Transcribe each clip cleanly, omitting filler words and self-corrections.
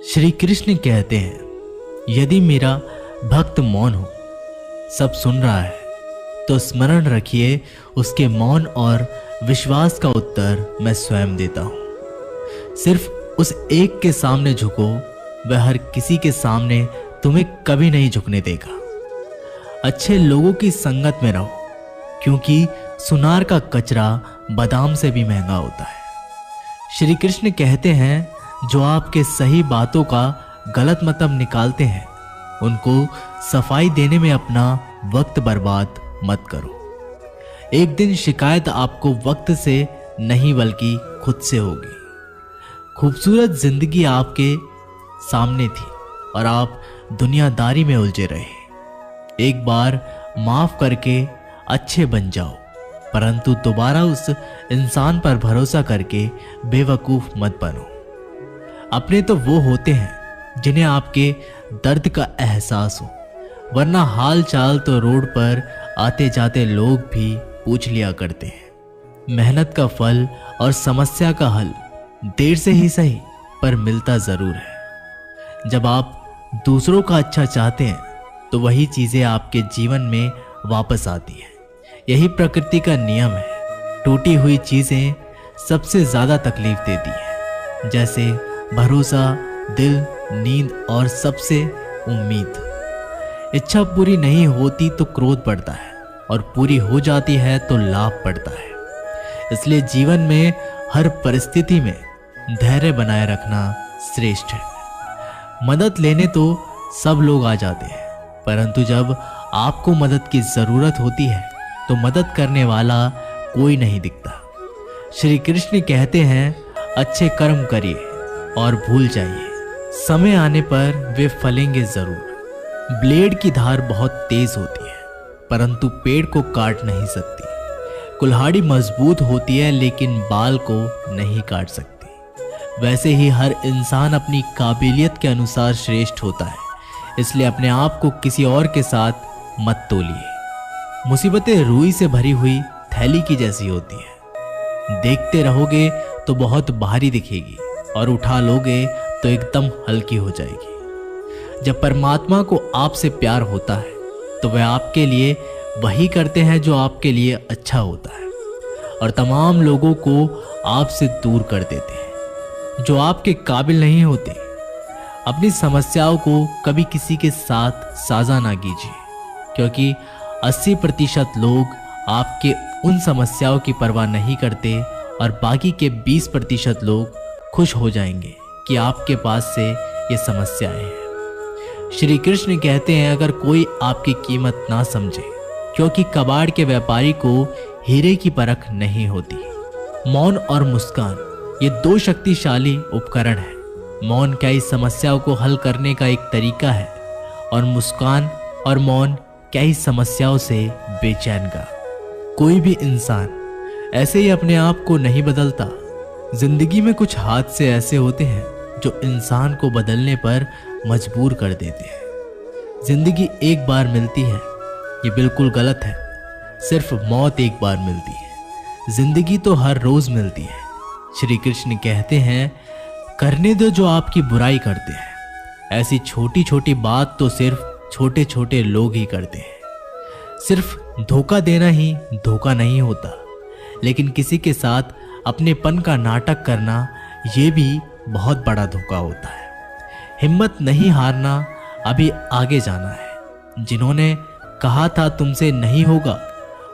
श्री कृष्ण कहते हैं, यदि मेरा भक्त मौन हो, सब सुन रहा है, तो स्मरण रखिए उसके मौन और विश्वास का उत्तर मैं स्वयं देता हूं। सिर्फ उस एक के सामने झुको, वह हर किसी के सामने तुम्हें कभी नहीं झुकने देगा। अच्छे लोगों की संगत में रहो, क्योंकि सुनार का कचरा बादाम से भी महंगा होता है। श्री कृष्ण कहते हैं, जो आपके सही बातों का गलत मतलब निकालते हैं, उनको सफाई देने में अपना वक्त बर्बाद मत करो। एक दिन शिकायत आपको वक्त से नहीं बल्कि खुद से होगी। खूबसूरत जिंदगी आपके सामने थी और आप दुनियादारी में उलझे रहे। एक बार माफ करके अच्छे बन जाओ, परंतु दोबारा उस इंसान पर भरोसा करके बेवकूफ मत बनो। अपने तो वो होते हैं जिन्हें आपके दर्द का एहसास हो, वरना हाल चाल तो रोड पर आते जाते लोग भी पूछ लिया करते हैं। मेहनत का फल और समस्या का हल देर से ही सही पर मिलता जरूर है। जब आप दूसरों का अच्छा चाहते हैं तो वही चीजें आपके जीवन में वापस आती हैं। यही प्रकृति का नियम है। टूटी हुई चीजें सबसे ज्यादा तकलीफ देती हैं, जैसे भरोसा, दिल, नींद और सबसे उम्मीद। इच्छा पूरी नहीं होती तो क्रोध बढ़ता है और पूरी हो जाती है तो लाभ बढ़ता है। इसलिए जीवन में हर परिस्थिति में धैर्य बनाए रखना श्रेष्ठ है। मदद लेने तो सब लोग आ जाते हैं, परंतु जब आपको मदद की जरूरत होती है तो मदद करने वाला कोई नहीं दिखता। श्री कृष्ण कहते हैं, अच्छे कर्म करिए और भूल जाइए, समय आने पर वे फलेंगे जरूर। ब्लेड की धार बहुत तेज होती है, परंतु पेड़ को काट नहीं सकती। कुल्हाड़ी मजबूत होती है, लेकिन बाल को नहीं काट सकती। वैसे ही हर इंसान अपनी काबिलियत के अनुसार श्रेष्ठ होता है, इसलिए अपने आप को किसी और के साथ मत तोलिए। मुसीबतें रुई से भरी हुई थैली की जैसी होती है। देखते रहोगे तो बहुत भारी दिखेगी और उठा लोगे तो एकदम हल्की हो जाएगी। जब परमात्मा को आपसे प्यार होता है तो वह आपके लिए वही करते हैं जो आपके लिए अच्छा होता है, और तमाम लोगों को आपसे दूर कर देते हैं जो आपके काबिल नहीं होते। अपनी समस्याओं को कभी किसी के साथ साझा ना कीजिए, क्योंकि 80% लोग आपके उन समस्याओं की परवाह नहीं करते और बाकी के 20% लोग खुश हो जाएंगे कि आपके पास से ये समस्याएं हैं। श्री कृष्ण कहते हैं, अगर कोई आपकी कीमत ना समझे, क्योंकि कबाड़ के व्यापारी को हीरे की परख नहीं होती। मौन और मुस्कान ये दो शक्तिशाली उपकरण हैं। मौन कई समस्याओं को हल करने का एक तरीका है और मुस्कान और मौन कई समस्याओं से बेचैन का। कोई भी इंसान ऐसे ही अपने आप को नहीं बदलता। जिंदगी में कुछ हादसे ऐसे होते हैं जो इंसान को बदलने पर मजबूर कर देते हैं। जिंदगी एक बार मिलती है, ये बिल्कुल गलत है। सिर्फ मौत एक बार मिलती है, जिंदगी तो हर रोज मिलती है। श्री कृष्ण कहते हैं, करने दो जो आपकी बुराई करते हैं। ऐसी छोटी छोटी बात तो सिर्फ छोटे छोटे लोग ही करते हैं। सिर्फ धोखा देना ही धोखा नहीं होता, लेकिन किसी के साथ अपनेपन का नाटक करना ये भी बहुत बड़ा धोखा होता है। हिम्मत नहीं हारना, अभी आगे जाना है। जिन्होंने कहा था तुमसे नहीं होगा,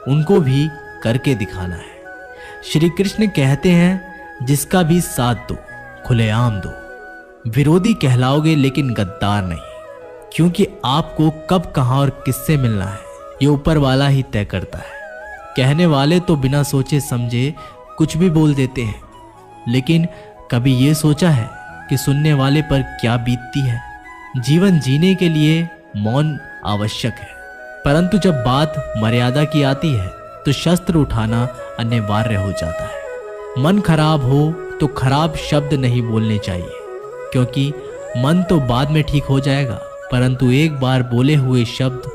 उनको भी करके दिखाना है। श्री कृष्ण कहते हैं, जिसका भी साथ दो, खुलेआम दो। विरोधी कहलाओगे लेकिन गद्दार नहीं, क्योंकि आपको कब, कहां और किससे मिलना है ये ऊपर वाला ही तय करता है। कहने वाले तो बिना सोचे समझे कुछ भी बोल देते हैं, लेकिन कभी ये सोचा है कि सुनने वाले पर क्या बीतती है। जीवन जीने के लिए मौन आवश्यक है, परंतु जब बात मर्यादा की आती है तो शस्त्र उठाना अनिवार्य हो जाता है। मन खराब हो तो खराब शब्द नहीं बोलने चाहिए, क्योंकि मन तो बाद में ठीक हो जाएगा, परंतु एक बार बोले हुए शब्द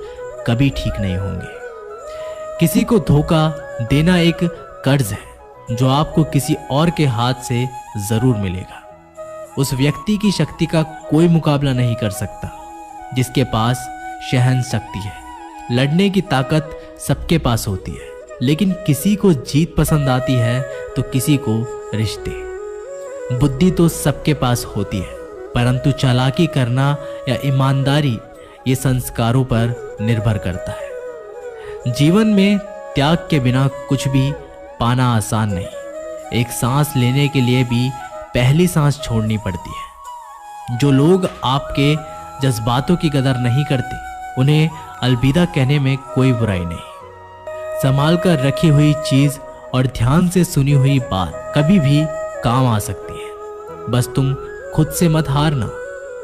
कभी ठीक नहीं होंगे। किसी को धोखा देना एक कर्ज है जो आपको किसी और के हाथ से जरूर मिलेगा। उस व्यक्ति की शक्ति का कोई मुकाबला नहीं कर सकता जिसके पास सहन शक्ति है। लड़ने की ताकत सबके पास होती है, लेकिन किसी को जीत पसंद आती है तो किसी को रिश्ते। बुद्धि तो सबके पास होती है, परंतु चालाकी करना या ईमानदारी ये संस्कारों पर निर्भर करता है। जीवन में त्याग के बिना कुछ भी पाना आसान नहीं। एक सांस लेने के लिए भी पहली सांस छोड़नी पड़ती है। जो लोग आपके जज्बातों की कदर नहीं करते, उन्हें अलविदा कहने में कोई बुराई नहीं। संभाल कर रखी हुई चीज और ध्यान से सुनी हुई बात कभी भी काम आ सकती है। बस तुम खुद से मत हारना,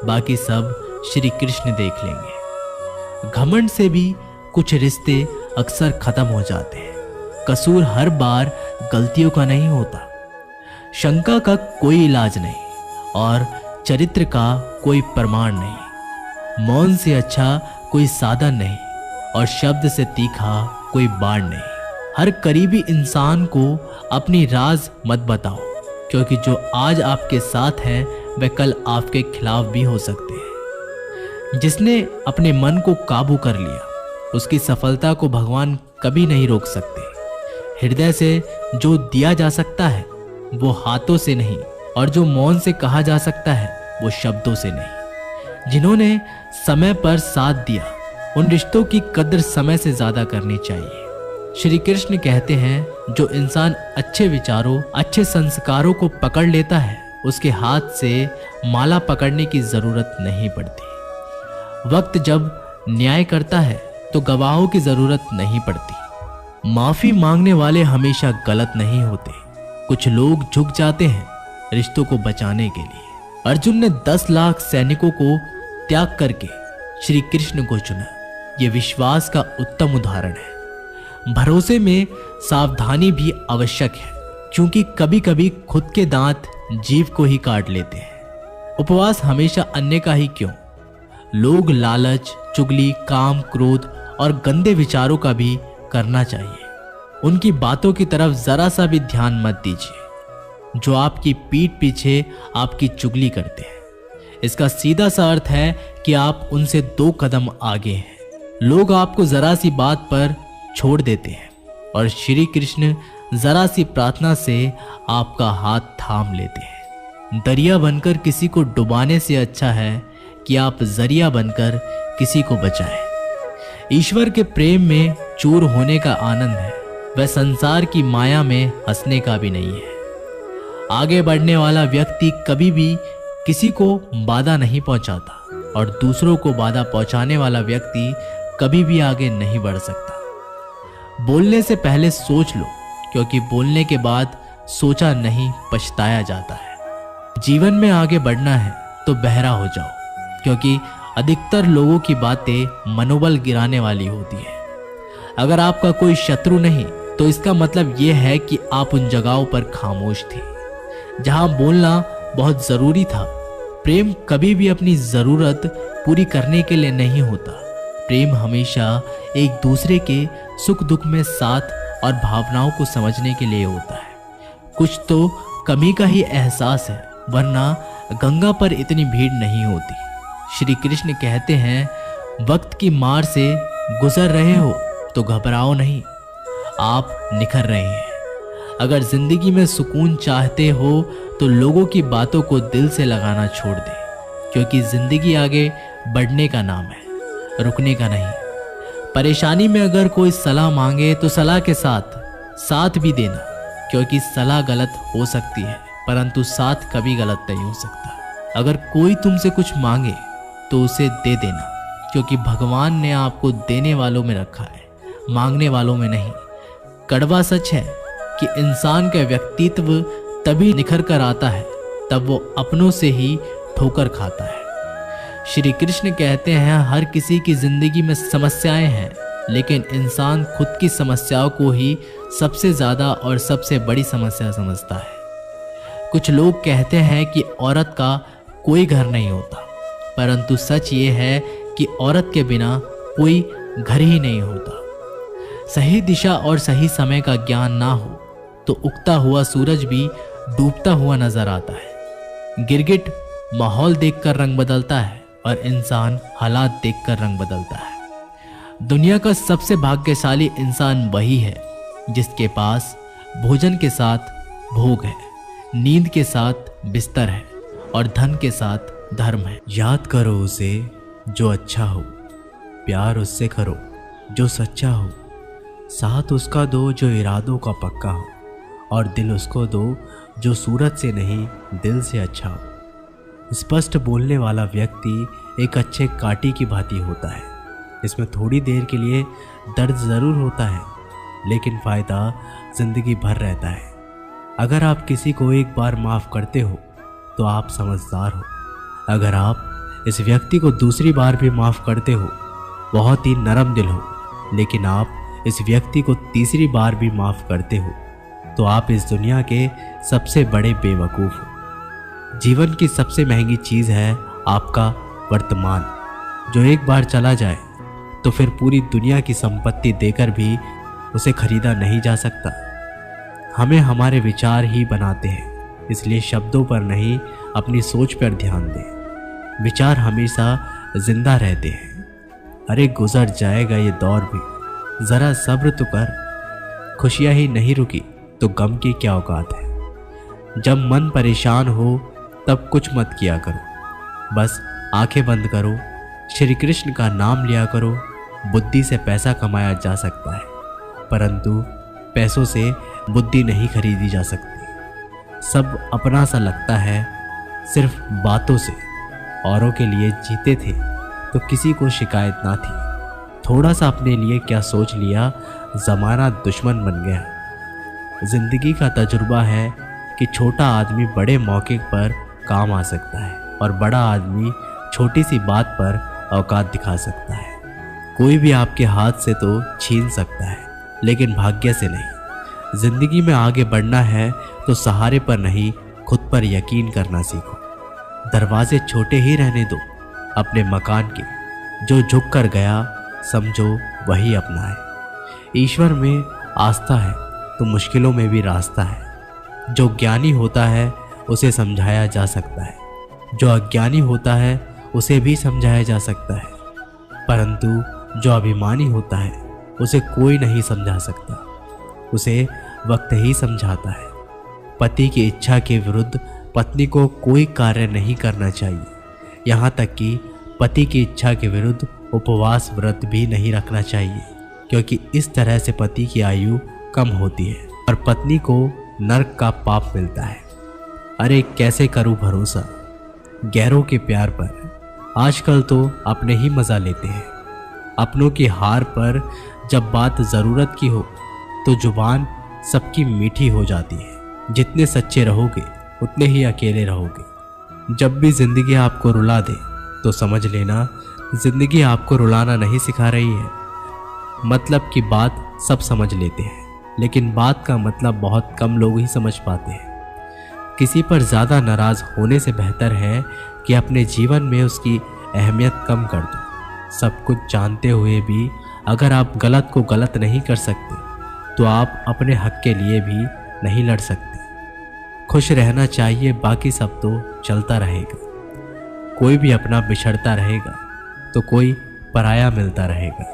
बाकी सब श्री कृष्ण देख लेंगे। घमंड से भी कुछ रिश्ते अक्सर खत्म हो जाते हैं। कसूर हर बार गलतियों का नहीं होता। शंका का कोई इलाज नहीं और चरित्र का कोई प्रमाण नहीं। मौन से अच्छा कोई साधन नहीं और शब्द से तीखा कोई बाण नहीं। हर करीबी इंसान को अपनी राज मत बताओ, क्योंकि जो आज आपके साथ है वह कल आपके खिलाफ भी हो सकते हैं। जिसने अपने मन को काबू कर लिया, उसकी सफलता को भगवान कभी नहीं रोक सकते। हृदय से जो दिया जा सकता है वो हाथों से नहीं, और जो मौन से कहा जा सकता है वो शब्दों से नहीं। जिन्होंने समय पर साथ दिया, उन रिश्तों की कद्र समय से ज्यादा करनी चाहिए। श्री कृष्ण कहते हैं, जो इंसान अच्छे विचारों, अच्छे संस्कारों को पकड़ लेता है, उसके हाथ से माला पकड़ने की जरूरत नहीं पड़ती। वक्त जब न्याय करता है तो गवाहों की जरूरत नहीं पड़ती। माफी मांगने वाले हमेशा गलत नहीं होते। कुछ लोग झुक जाते हैं रिश्तों को बचाने के लिए। अर्जुन ने 10 लाख सैनिकों को त्याग करके श्री कृष्ण को चुना। ये विश्वास का उत्तम उदाहरण है। भरोसे में सावधानी भी आवश्यक है, क्योंकि कभी कभी खुद के दांत जीभ को ही काट लेते हैं। उपवास हमेशा अन्य का ही क्यों? लोग लालच, चुगली, काम, क्रोध और गंदे विचारों का भी करना चाहिए। उनकी बातों की तरफ जरा सा भी ध्यान मत दीजिए, जो आपकी पीठ पीछे आपकी चुगली करते हैं। इसका सीधा सा अर्थ है कि आप उनसे 2 कदम आगे हैं। लोग आपको जरा सी बात पर छोड़ देते हैं और श्री कृष्ण जरा सी प्रार्थना से आपका हाथ थाम लेते हैं। दरिया बनकर किसी को डुबाने से अच्छा है कि आप जरिया बनकर किसी को बचाएं। ईश्वर के प्रेम में चूर होने का आनंद है, वह संसार की माया में हंसने का भी नहीं है। आगे बढ़ने वाला व्यक्ति कभी भी किसी को बाधा नहीं पहुंचाता, और दूसरों को बाधा पहुंचाने वाला व्यक्ति कभी भी आगे नहीं बढ़ सकता। बोलने से पहले सोच लो, क्योंकि बोलने के बाद सोचा नहीं पछताया जाता है। जीवन में आगे बढ़ना है तो बहरा हो जाओ, क्योंकि अधिकतर लोगों की बातें मनोबल गिराने वाली होती है। अगर आपका कोई शत्रु नहीं, तो इसका मतलब यह है कि आप उन जगहों पर खामोश थे जहां बोलना बहुत जरूरी था। प्रेम कभी भी अपनी जरूरत पूरी करने के लिए नहीं होता। प्रेम हमेशा एक दूसरे के सुख दुख में साथ और भावनाओं को समझने के लिए होता है। कुछ तो कमी का ही एहसास है, वरना गंगा पर इतनी भीड़ नहीं होती। श्री कृष्ण कहते हैं, वक्त की मार से गुजर रहे हो तो घबराओ नहीं, आप निखर रहे हैं। अगर जिंदगी में सुकून चाहते हो तो लोगों की बातों को दिल से लगाना छोड़ दे, क्योंकि जिंदगी आगे बढ़ने का नाम है, रुकने का नहीं। परेशानी में अगर कोई सलाह मांगे तो सलाह के साथ भी देना, क्योंकि सलाह गलत हो सकती है, परंतु साथ कभी गलत नहीं हो सकता। अगर कोई तुमसे कुछ मांगे तो उसे दे देना, क्योंकि भगवान ने आपको देने वालों में रखा है, मांगने वालों में नहीं। कड़वा सच है कि इंसान का व्यक्तित्व तभी निखर कर आता है तब वो अपनों से ही ठोकर खाता है। श्री कृष्ण कहते हैं, हर किसी की जिंदगी में समस्याएं हैं, लेकिन इंसान खुद की समस्याओं को ही सबसे ज्यादा और सबसे बड़ी समस्या समझता है। कुछ लोग कहते हैं कि औरत का कोई घर नहीं होता, परंतु सच ये है कि औरत के बिना कोई घर ही नहीं होता। सही दिशा और सही समय का ज्ञान ना हो तो उगता हुआ सूरज भी डूबता हुआ नजर आता है। गिरगिट माहौल देखकर रंग बदलता है और इंसान हालात देखकर रंग बदलता है। दुनिया का सबसे भाग्यशाली इंसान वही है जिसके पास भोजन के साथ भोग है, नींद के साथ बिस्तर है और धन के साथ धर्म है। याद करो उसे जो अच्छा हो, प्यार उससे करो जो सच्चा हो, साथ उसका दो जो इरादों का पक्का हो, और दिल उसको दो जो सूरत से नहीं दिल से अच्छा हो। स्पष्ट बोलने वाला व्यक्ति एक अच्छे कांटे की भांति होता है। इसमें थोड़ी देर के लिए दर्द ज़रूर होता है, लेकिन फ़ायदा ज़िंदगी भर रहता है। अगर आप किसी को एक बार माफ़ करते हो तो आप समझदार हो। अगर आप इस व्यक्ति को दूसरी बार भी माफ़ करते हो, बहुत ही नरम दिल हो। लेकिन आप इस व्यक्ति को तीसरी बार भी माफ़ करते हो तो आप इस दुनिया के सबसे बड़े बेवकूफ़ हो। जीवन की सबसे महंगी चीज़ है आपका वर्तमान, जो एक बार चला जाए तो फिर पूरी दुनिया की संपत्ति देकर भी उसे खरीदा नहीं जा सकता। हमें हमारे विचार ही बनाते हैं, इसलिए शब्दों पर नहीं अपनी सोच पर ध्यान दें। विचार हमेशा जिंदा रहते हैं। अरे गुजर जाएगा ये दौर भी, ज़रा सब्र तो कर। खुशियाँ ही नहीं रुकी तो गम की क्या औकात है। जब मन परेशान हो तब कुछ मत किया करो, बस आंखें बंद करो, श्री कृष्ण का नाम लिया करो। बुद्धि से पैसा कमाया जा सकता है, परंतु पैसों से बुद्धि नहीं खरीदी जा सकती। सब अपना सा लगता है सिर्फ बातों से। औरों के लिए जीते थे तो किसी को शिकायत ना थी। थोड़ा सा अपने लिए क्या सोच लिया, ज़माना दुश्मन बन गया। जिंदगी का तजुर्बा है कि छोटा आदमी बड़े मौके पर काम आ सकता है और बड़ा आदमी छोटी सी बात पर औकात दिखा सकता है। कोई भी आपके हाथ से तो छीन सकता है, लेकिन भाग्य से नहीं। जिंदगी में आगे बढ़ना है तो सहारे पर नहीं, खुद पर यकीन करना सीखो। दरवाजे छोटे ही रहने दो अपने मकान के। जो झुक कर गया समझो वही अपना है। ईश्वर में आस्था है तो मुश्किलों में भी रास्ता है। जो ज्ञानी होता है उसे समझाया जा सकता है, जो अज्ञानी होता है उसे भी समझाया जा सकता है, परंतु जो अभिमानी होता है उसे कोई नहीं समझा सकता। उसे वक्त ही समझाता है। पति की इच्छा के विरुद्ध पत्नी को कोई कार्य नहीं करना चाहिए, यहाँ तक कि पति की इच्छा के विरुद्ध उपवास व्रत भी नहीं रखना चाहिए, क्योंकि इस तरह से पति की आयु कम होती है और पत्नी को नरक का पाप मिलता है। अरे कैसे करूं भरोसा गैरों के प्यार पर। आजकल तो अपने ही मज़ा लेते हैं। अपनों की हार पर जब बात ज़रूरत की हो तो जुबान सबकी मीठी हो जाती है। जितने सच्चे रहोगे उतने ही अकेले रहोगे। जब भी ज़िंदगी आपको रुला दे तो समझ लेना ज़िंदगी आपको रुलाना नहीं सिखा रही है। मतलब की बात सब समझ लेते हैं, लेकिन बात का मतलब बहुत कम लोग ही समझ पाते हैं। किसी पर ज़्यादा नाराज़ होने से बेहतर है कि अपने जीवन में उसकी अहमियत कम कर दो। सब कुछ जानते हुए भी अगर आप गलत को गलत नहीं कर सकते तो आप अपने हक के लिए भी नहीं लड़ सकते। खुश रहना चाहिए, बाकी सब तो चलता रहेगा। कोई भी अपना बिछड़ता रहेगा तो कोई पराया मिलता रहेगा।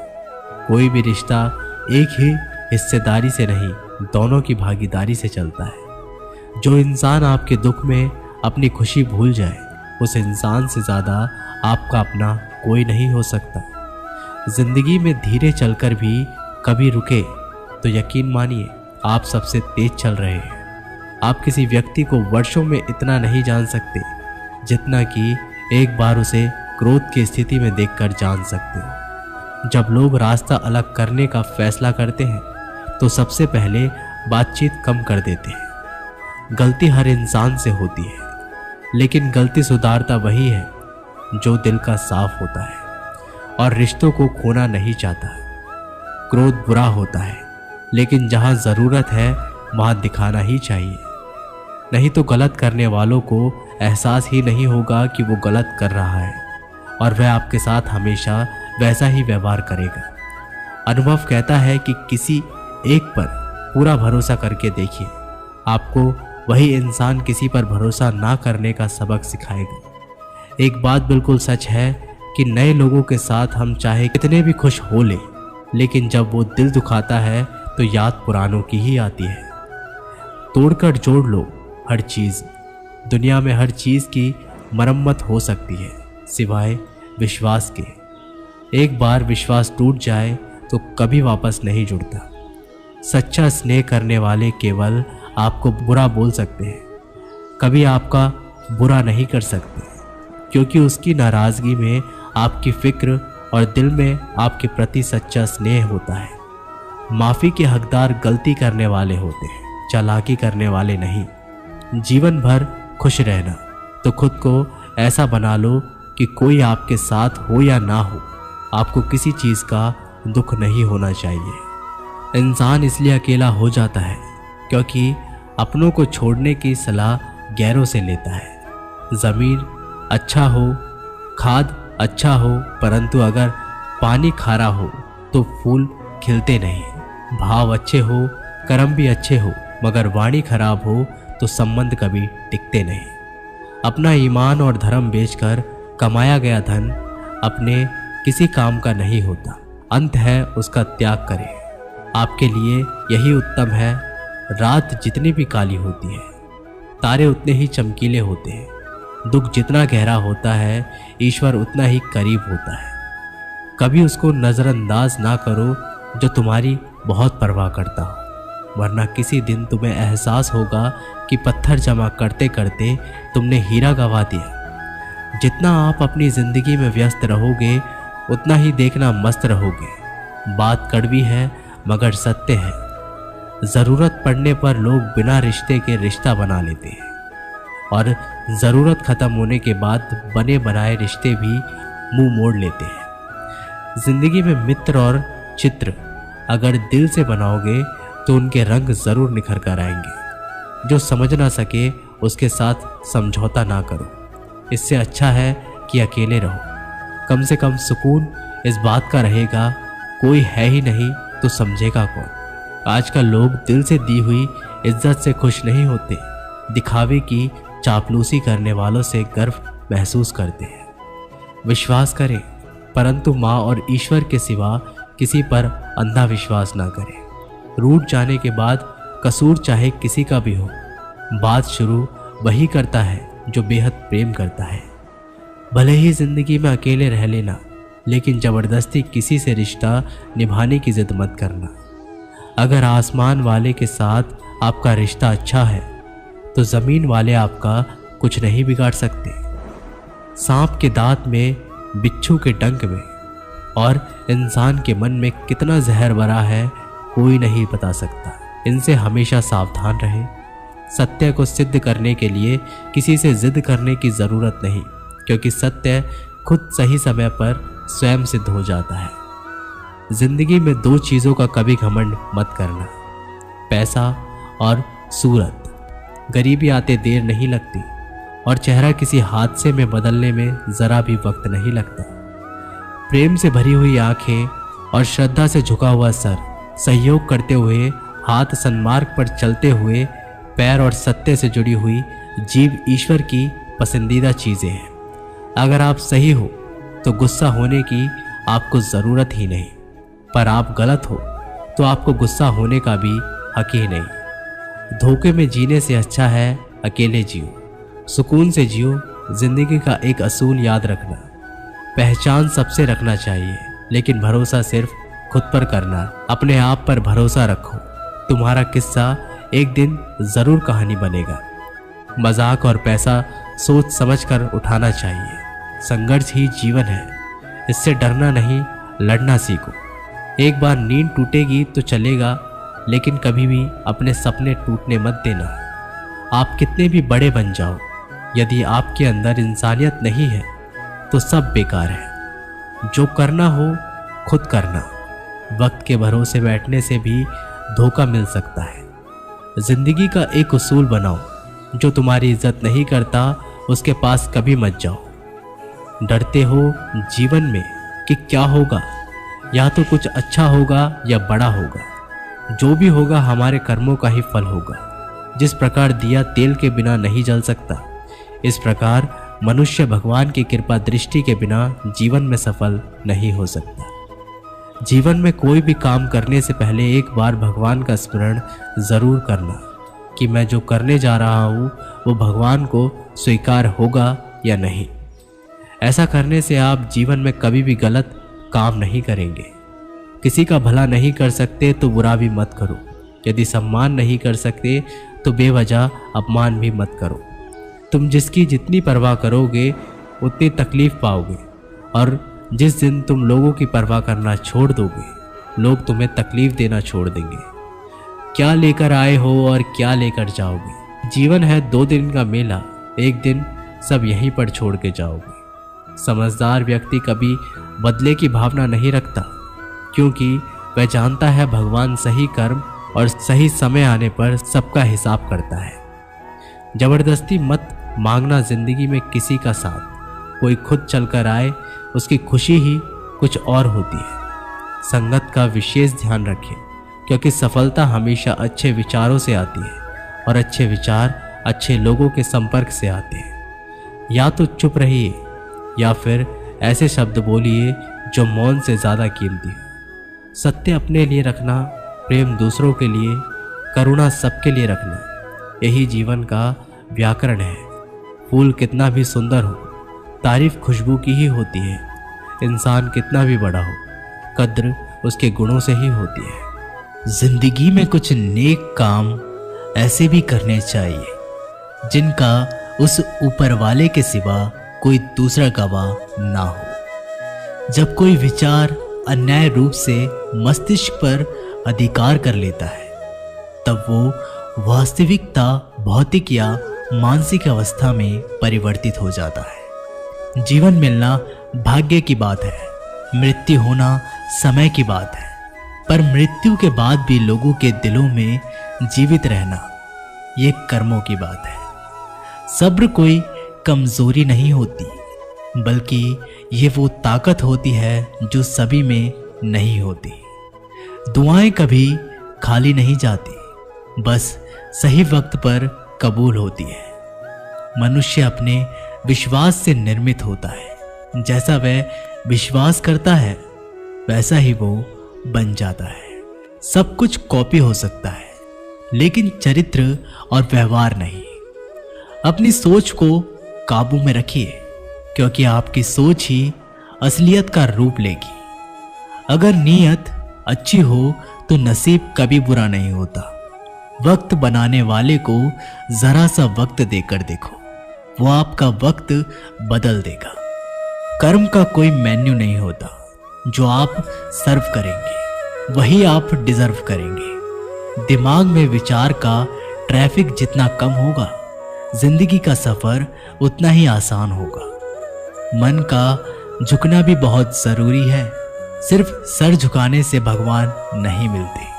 कोई भी रिश्ता एक ही हिस्सेदारी से नहीं, दोनों की भागीदारी से चलता है। जो इंसान आपके दुख में अपनी खुशी भूल जाए, उस इंसान से ज़्यादा आपका अपना कोई नहीं हो सकता। जिंदगी में धीरे चलकर भी कभी रुके तो यकीन मानिए आप सबसे तेज चल रहे हैं। आप किसी व्यक्ति को वर्षों में इतना नहीं जान सकते जितना कि एक बार उसे क्रोध की स्थिति में देखकर जान सकते हो। जब लोग रास्ता अलग करने का फैसला करते हैं तो सबसे पहले बातचीत कम कर देते हैं। गलती हर इंसान से होती है, लेकिन गलती सुधारता वही है जो दिल का साफ होता है और रिश्तों को खोना नहीं चाहता। क्रोध बुरा होता है, लेकिन जहाँ ज़रूरत है वहाँ दिखाना ही चाहिए, नहीं तो गलत करने वालों को एहसास ही नहीं होगा कि वो गलत कर रहा है और वह आपके साथ हमेशा वैसा ही व्यवहार करेगा। अनुभव कहता है कि किसी एक पर पूरा भरोसा करके देखिए, आपको वही इंसान किसी पर भरोसा ना करने का सबक सिखाएगा। एक बात बिल्कुल सच है कि नए लोगों के साथ हम चाहे कितने भी खुश हो ले, लेकिन जब वो दिल दुखाता है तो याद पुरानों की ही आती है। तोड़कर जोड़ लो हर चीज़। दुनिया में हर चीज़ की मरम्मत हो सकती है सिवाय विश्वास के। एक बार विश्वास टूट जाए तो कभी वापस नहीं जुड़ता। सच्चा स्नेह करने वाले केवल आपको बुरा बोल सकते हैं, कभी आपका बुरा नहीं कर सकते, क्योंकि उसकी नाराज़गी में आपकी फिक्र और दिल में आपके प्रति सच्चा स्नेह होता है। माफ़ी के हकदार गलती करने वाले होते हैं, चालाकी करने वाले नहीं। जीवन भर खुश रहना तो खुद को ऐसा बना लो कि कोई आपके साथ हो या ना हो, आपको किसी चीज़ का दुख नहीं होना चाहिए। इंसान इसलिए अकेला हो जाता है क्योंकि अपनों को छोड़ने की सलाह गैरों से लेता है। ज़मीन अच्छा हो, खाद अच्छा हो, परंतु अगर पानी खारा हो तो फूल खिलते नहीं। भाव अच्छे हो, कर्म भी अच्छे हो, मगर वाणी खराब हो तो संबंध कभी टिकते नहीं। अपना ईमान और धर्म बेचकर कमाया गया धन अपने किसी काम का नहीं होता। अंत है उसका त्याग करें। आपके लिए यही उत्तम है। रात जितनी भी काली होती है, तारे उतने ही चमकीले होते हैं। दुख जितना गहरा होता है, ईश्वर उतना ही करीब होता है। कभी उसको नज़रअंदाज ना करो जो तुम्हारी बहुत परवाह करता हो, वरना किसी दिन तुम्हें एहसास होगा कि पत्थर जमा करते करते तुमने हीरा गंवा दिया। जितना आप अपनी ज़िंदगी में व्यस्त रहोगे उतना ही देखना मस्त रहोगे। बात कड़वी है मगर सत्य है। ज़रूरत पड़ने पर लोग बिना रिश्ते के रिश्ता बना लेते हैं और ज़रूरत ख़त्म होने के बाद बने बनाए रिश्ते भी मुंह मोड़ लेते हैं। ज़िंदगी में मित्र और चित्र अगर दिल से बनाओगे तो उनके रंग ज़रूर निखर कर आएंगे। जो समझ ना सके उसके साथ समझौता ना करो। इससे अच्छा है कि अकेले रहो। कम से कम सुकून इस बात का रहेगा, कोई है ही नहीं तो समझेगा कौन। आजकल लोग दिल से दी हुई इज्जत से खुश नहीं होते, दिखावे की चापलूसी करने वालों से गर्व महसूस करते हैं। विश्वास करें, परंतु माँ और ईश्वर के सिवा किसी पर अंधा विश्वास ना करें। रूठ जाने के बाद कसूर चाहे किसी का भी हो, बात शुरू वही करता है जो बेहद प्रेम करता है। भले ही जिंदगी में अकेले रह लेना, लेकिन ज़बरदस्ती किसी से रिश्ता निभाने की जिद मत करना। अगर आसमान वाले के साथ आपका रिश्ता अच्छा है तो ज़मीन वाले आपका कुछ नहीं बिगाड़ सकते। सांप के दांत में, बिच्छू के डंक में और इंसान के मन में कितना जहर भरा है कोई नहीं बता सकता। इनसे हमेशा सावधान रहें। सत्य को सिद्ध करने के लिए किसी से जिद करने की ज़रूरत नहीं, क्योंकि सत्य खुद सही समय पर स्वयं सिद्ध हो जाता है। जिंदगी में दो चीज़ों का कभी घमंड मत करना, पैसा और सूरत। गरीबी आते देर नहीं लगती और चेहरा किसी हादसे में बदलने में ज़रा भी वक्त नहीं लगता। प्रेम से भरी हुई आंखें और श्रद्धा से झुका हुआ सर, सहयोग करते हुए हाथ, सन्मार्ग पर चलते हुए पैर और सत्य से जुड़ी हुई जीव ईश्वर की पसंदीदा चीज़ें हैं। अगर आप सही हो तो गुस्सा होने की आपको ज़रूरत ही नहीं, पर आप गलत हो तो आपको गुस्सा होने का भी हक ही नहीं। धोखे में जीने से अच्छा है अकेले जियो, सुकून से जियो। जिंदगी का एक असूल याद रखना, पहचान सबसे रखना चाहिए, लेकिन भरोसा सिर्फ खुद पर करना। अपने आप पर भरोसा रखो, तुम्हारा किस्सा एक दिन ज़रूर कहानी बनेगा। मजाक और पैसा सोच समझ कर उठाना चाहिए। संघर्ष ही जीवन है, इससे डरना नहीं, लड़ना सीखो। एक बार नींद टूटेगी तो चलेगा, लेकिन कभी भी अपने सपने टूटने मत देना। आप कितने भी बड़े बन जाओ, यदि आपके अंदर इंसानियत नहीं है तो सब बेकार है। जो करना हो खुद करना। वक्त के भरोसे बैठने से भी धोखा मिल सकता है। जिंदगी का एक उसूल बनाओ, जो तुम्हारी इज्जत नहीं करता उसके पास कभी मत जाओ। डरते हो जीवन में कि क्या होगा, या तो कुछ अच्छा होगा या बड़ा होगा। जो भी होगा हमारे कर्मों का ही फल होगा। जिस प्रकार दिया तेल के बिना नहीं जल सकता, इस प्रकार मनुष्य भगवान की कृपा दृष्टि के बिना जीवन में सफल नहीं हो सकता। जीवन में कोई भी काम करने से पहले एक बार भगवान का स्मरण जरूर करना कि मैं जो करने जा रहा हूँ वो भगवान को स्वीकार होगा या नहीं। ऐसा करने से आप जीवन में कभी भी गलत काम नहीं करेंगे। किसी का भला नहीं कर सकते तो बुरा भी मत करो। यदि सम्मान नहीं कर सकते तो बेवजह अपमान भी मत करो। तुम जिसकी जितनी परवाह करोगे उतनी तकलीफ पाओगे, और जिस दिन तुम लोगों की परवाह करना छोड़ दोगे, लोग तुम्हें तकलीफ देना छोड़ देंगे। क्या लेकर आए हो और क्या लेकर जाओगे? जीवन है 2 दिन का मेला, एक दिन सब यहीं पर छोड़ के जाओगे। समझदार व्यक्ति कभी बदले की भावना नहीं रखता, क्योंकि वह जानता है भगवान सही कर्म और सही समय आने पर सबका हिसाब करता है। जबरदस्ती मत मांगना जिंदगी में किसी का साथ। कोई खुद चलकर आए, उसकी खुशी ही कुछ और होती है। संगत का विशेष ध्यान रखें, क्योंकि सफलता हमेशा अच्छे विचारों से आती है और अच्छे विचार अच्छे लोगों के संपर्क से आते हैं। या तो चुप रहिए या फिर ऐसे शब्द बोलिए जो मौन से ज़्यादा कीमती हो। सत्य अपने लिए रखना, प्रेम दूसरों के लिए, करुणा सबके लिए रखना, यही जीवन का व्याकरण है। फूल कितना भी सुंदर हो, तारीफ खुशबू की ही होती है। इंसान कितना भी बड़ा हो, कद्र उसके गुणों से ही होती है। जिंदगी में कुछ नेक काम ऐसे भी करने चाहिए जिनका उस ऊपर वाले के सिवा कोई दूसरा गवाह ना हो। जब कोई विचार अन्याय रूप से मस्तिष्क पर अधिकार कर लेता है, तब वो वास्तविकता भौतिक या मानसिक अवस्था में परिवर्तित हो जाता है। जीवन मिलना भाग्य की बात है, मृत्यु होना समय की बात है, पर मृत्यु के बाद भी लोगों के दिलों में जीवित रहना ये कर्मों की बात है। सब्र कोई कमजोरी नहीं होती, बल्कि ये वो ताकत होती है जो सभी में नहीं होती। दुआएं कभी खाली नहीं जाती, बस सही वक्त पर कबूल होती है। मनुष्य अपने विश्वास से निर्मित होता है। जैसा वह विश्वास करता है वैसा ही वो बन जाता है। सब कुछ कॉपी हो सकता है, लेकिन चरित्र और व्यवहार नहीं। अपनी सोच को काबू में रखिए, क्योंकि आपकी सोच ही असलियत का रूप लेगी। अगर नीयत अच्छी हो तो नसीब कभी बुरा नहीं होता। वक्त बनाने वाले को जरा सा वक्त देकर देखो, वो आपका वक्त बदल देगा। कर्म का कोई मेन्यू नहीं होता। जो आप सर्व करेंगे वही आप डिजर्व करेंगे। दिमाग में विचार का ट्रैफिक जितना कम होगा, जिंदगी का सफर उतना ही आसान होगा। मन का झुकना भी बहुत जरूरी है। सिर्फ सर झुकाने से भगवान नहीं मिलते।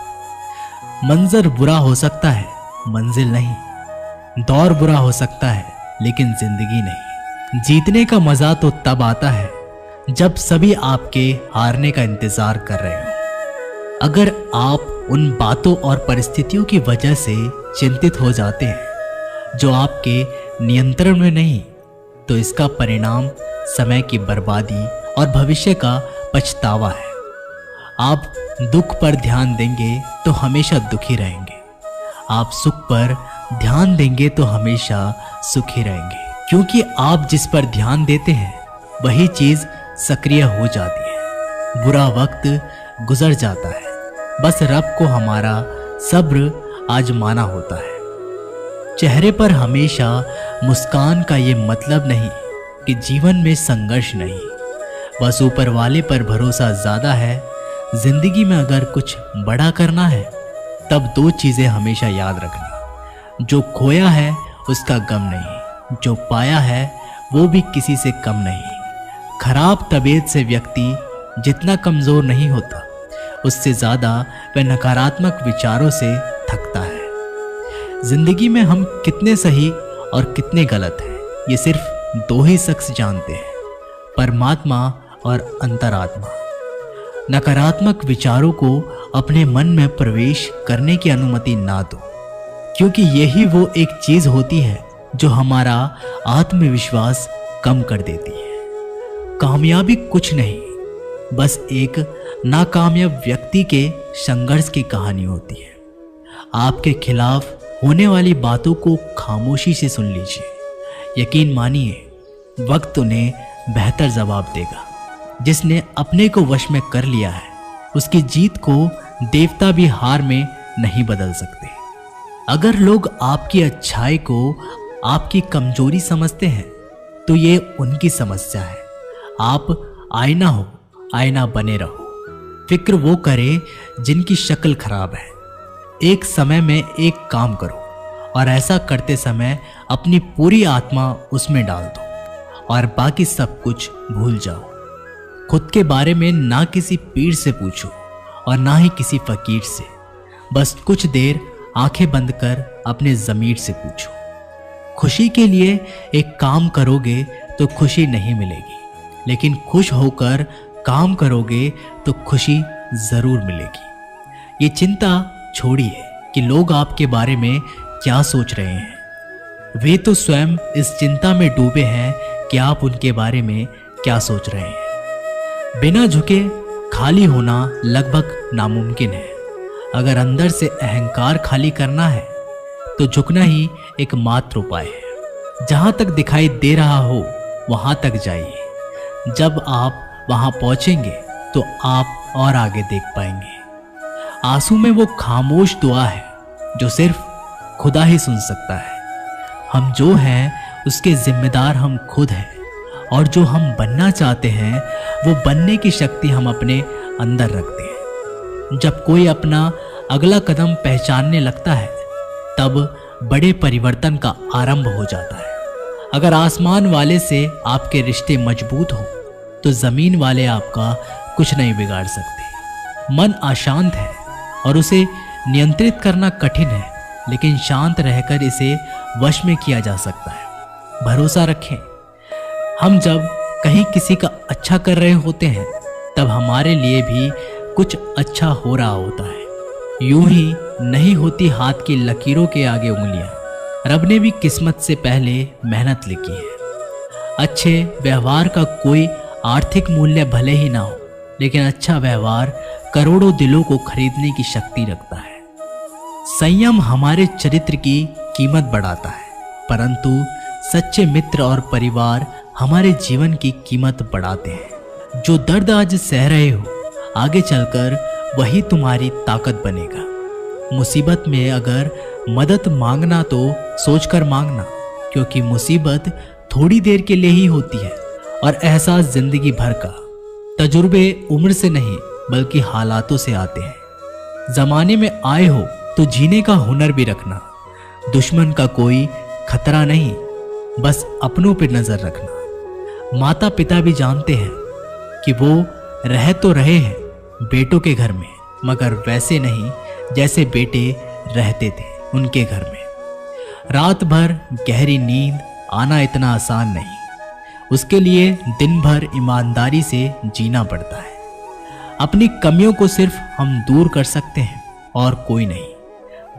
मंजर बुरा हो सकता है, मंजिल नहीं। दौर बुरा हो सकता है, लेकिन जिंदगी नहीं। जीतने का मजा तो तब आता है जब सभी आपके हारने का इंतजार कर रहे हो। अगर आप उन बातों और परिस्थितियों की वजह से चिंतित हो जाते हैं जो आपके नियंत्रण में नहीं, तो इसका परिणाम समय की बर्बादी और भविष्य का पछतावा है। आप दुख पर ध्यान देंगे तो हमेशा दुखी रहेंगे। आप सुख पर ध्यान देंगे तो हमेशा सुखी रहेंगे, क्योंकि आप जिस पर ध्यान देते हैं वही चीज सक्रिय हो जाती है। बुरा वक्त गुजर जाता है, बस रब को हमारा सब्र आजमाना होता है। चेहरे पर हमेशा मुस्कान का ये मतलब नहीं कि जीवन में संघर्ष नहीं, बस ऊपर वाले पर भरोसा ज्यादा है। जिंदगी में अगर कुछ बड़ा करना है तब 2 चीजें हमेशा याद रखना। जो खोया है उसका गम नहीं, जो पाया है वो भी किसी से कम नहीं। खराब तबीयत से व्यक्ति जितना कमजोर नहीं होता, उससे ज्यादा वह नकारात्मक विचारों से थकता है। जिंदगी में हम कितने सही और कितने गलत हैं, ये सिर्फ 2 ही शख्स जानते हैं, परमात्मा और अंतरात्मा। नकारात्मक विचारों को अपने मन में प्रवेश करने की अनुमति ना दो, क्योंकि यही वो एक चीज होती है जो हमारा आत्मविश्वास कम कर देती है। कामयाबी कुछ नहीं, बस एक नाकामयाब व्यक्ति के संघर्ष की कहानी होती है। आपके खिलाफ होने वाली बातों को खामोशी से सुन लीजिए। यकीन मानिए, वक्त उन्हें बेहतर जवाब देगा। जिसने अपने को वश में कर लिया है, उसकी जीत को देवता भी हार में नहीं बदल सकते। अगर लोग आपकी अच्छाई को आपकी कमजोरी समझते हैं, तो ये उनकी समस्या है। आप आईना हो, आईना बने रहो। फिक्र वो करे जिनकी शक्ल खराब है। एक समय में एक काम करो और ऐसा करते समय अपनी पूरी आत्मा उसमें डाल दो और बाकी सब कुछ भूल जाओ। खुद के बारे में ना किसी पीर से पूछो और ना ही किसी फकीर से। बस कुछ देर आंखें बंद कर अपने ज़मीर से पूछो। खुशी के लिए एक काम करोगे तो खुशी नहीं मिलेगी, लेकिन खुश होकर काम करोगे तो खुशी जरूर मिलेगी। ये चिंता छोड़िए कि लोग आपके बारे में क्या सोच रहे हैं। वे तो स्वयं इस चिंता में डूबे हैं कि आप उनके बारे में क्या सोच रहे हैं। बिना झुके खाली होना लगभग नामुमकिन है। अगर अंदर से अहंकार खाली करना है तो झुकना ही एकमात्र उपाय है। जहां तक दिखाई दे रहा हो वहां तक जाइए। जब आप वहां पहुंचेंगे तो आप और आगे देख पाएंगे। आंसू में वो खामोश दुआ है जो सिर्फ खुदा ही सुन सकता है। हम जो हैं उसके जिम्मेदार हम खुद हैं, और जो हम बनना चाहते हैं वो बनने की शक्ति हम अपने अंदर रखते हैं। जब कोई अपना अगला कदम पहचानने लगता है, तब बड़े परिवर्तन का आरंभ हो जाता है। अगर आसमान वाले से आपके रिश्ते मजबूत हो तो जमीन वाले आपका कुछ नहीं बिगाड़ सकते। मन अशांत है और उसे नियंत्रित करना कठिन है, लेकिन शांत रहकर इसे वश में किया जा सकता है। भरोसा रखें, हम जब कहीं किसी का अच्छा कर रहे होते हैं तब हमारे लिए भी कुछ अच्छा हो रहा होता है। यूं ही नहीं होती हाथ की लकीरों के आगे उंगलियां। रब ने भी किस्मत से पहले मेहनत लिखी है। अच्छे व्यवहार का कोई आर्थिक मूल्य भले ही ना हो, लेकिन अच्छा व्यवहार करोड़ों दिलों को खरीदने की शक्ति रखता है। संयम हमारे चरित्र की कीमत बढ़ाता है, परंतु सच्चे मित्र और परिवार हमारे जीवन की कीमत बढ़ाते हैं। जो दर्द आज सह रहे हो, आगे चलकर वही तुम्हारी ताकत बनेगा। मुसीबत में अगर मदद मांगना तो सोचकर मांगना, क्योंकि मुसीबत थोड़ी देर के लिए ही होती है और एहसास जिंदगी भर का। तजुर्बे उम्र से नहीं बल्कि हालातों से आते हैं। जमाने में आए हो तो जीने का हुनर भी रखना। दुश्मन का कोई खतरा नहीं, बस अपनों पर नजर रखना। माता पिता भी जानते हैं कि वो रह तो रहे हैं बेटों के घर में, मगर वैसे नहीं जैसे बेटे रहते थे उनके घर में। रात भर गहरी नींद आना इतना आसान नहीं, उसके लिए दिन भर ईमानदारी से जीना पड़ता है। अपनी कमियों को सिर्फ हम दूर कर सकते हैं और कोई नहीं।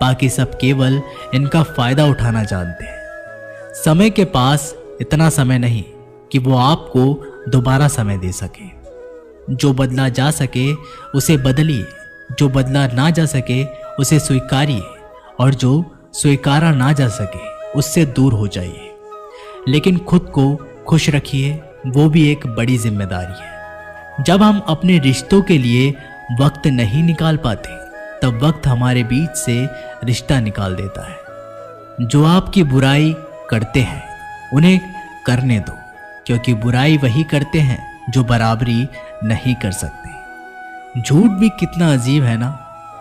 बाकी सब केवल इनका फायदा उठाना जानते हैं। समय के पास इतना समय नहीं कि वो आपको दोबारा समय दे सके। जो बदला जा सके उसे बदलिए, जो बदला ना जा सके उसे स्वीकारिए, और जो स्वीकारा ना जा सके उससे दूर हो जाइए। लेकिन खुद को खुश रखिए, वो भी एक बड़ी जिम्मेदारी है। जब हम अपने रिश्तों के लिए वक्त नहीं निकाल पाते, तब वक्त हमारे बीच से रिश्ता निकाल देता है। जो आपकी बुराई करते हैं उन्हें करने दो, क्योंकि बुराई वही करते हैं जो बराबरी नहीं कर सकते। झूठ भी कितना अजीब है ना।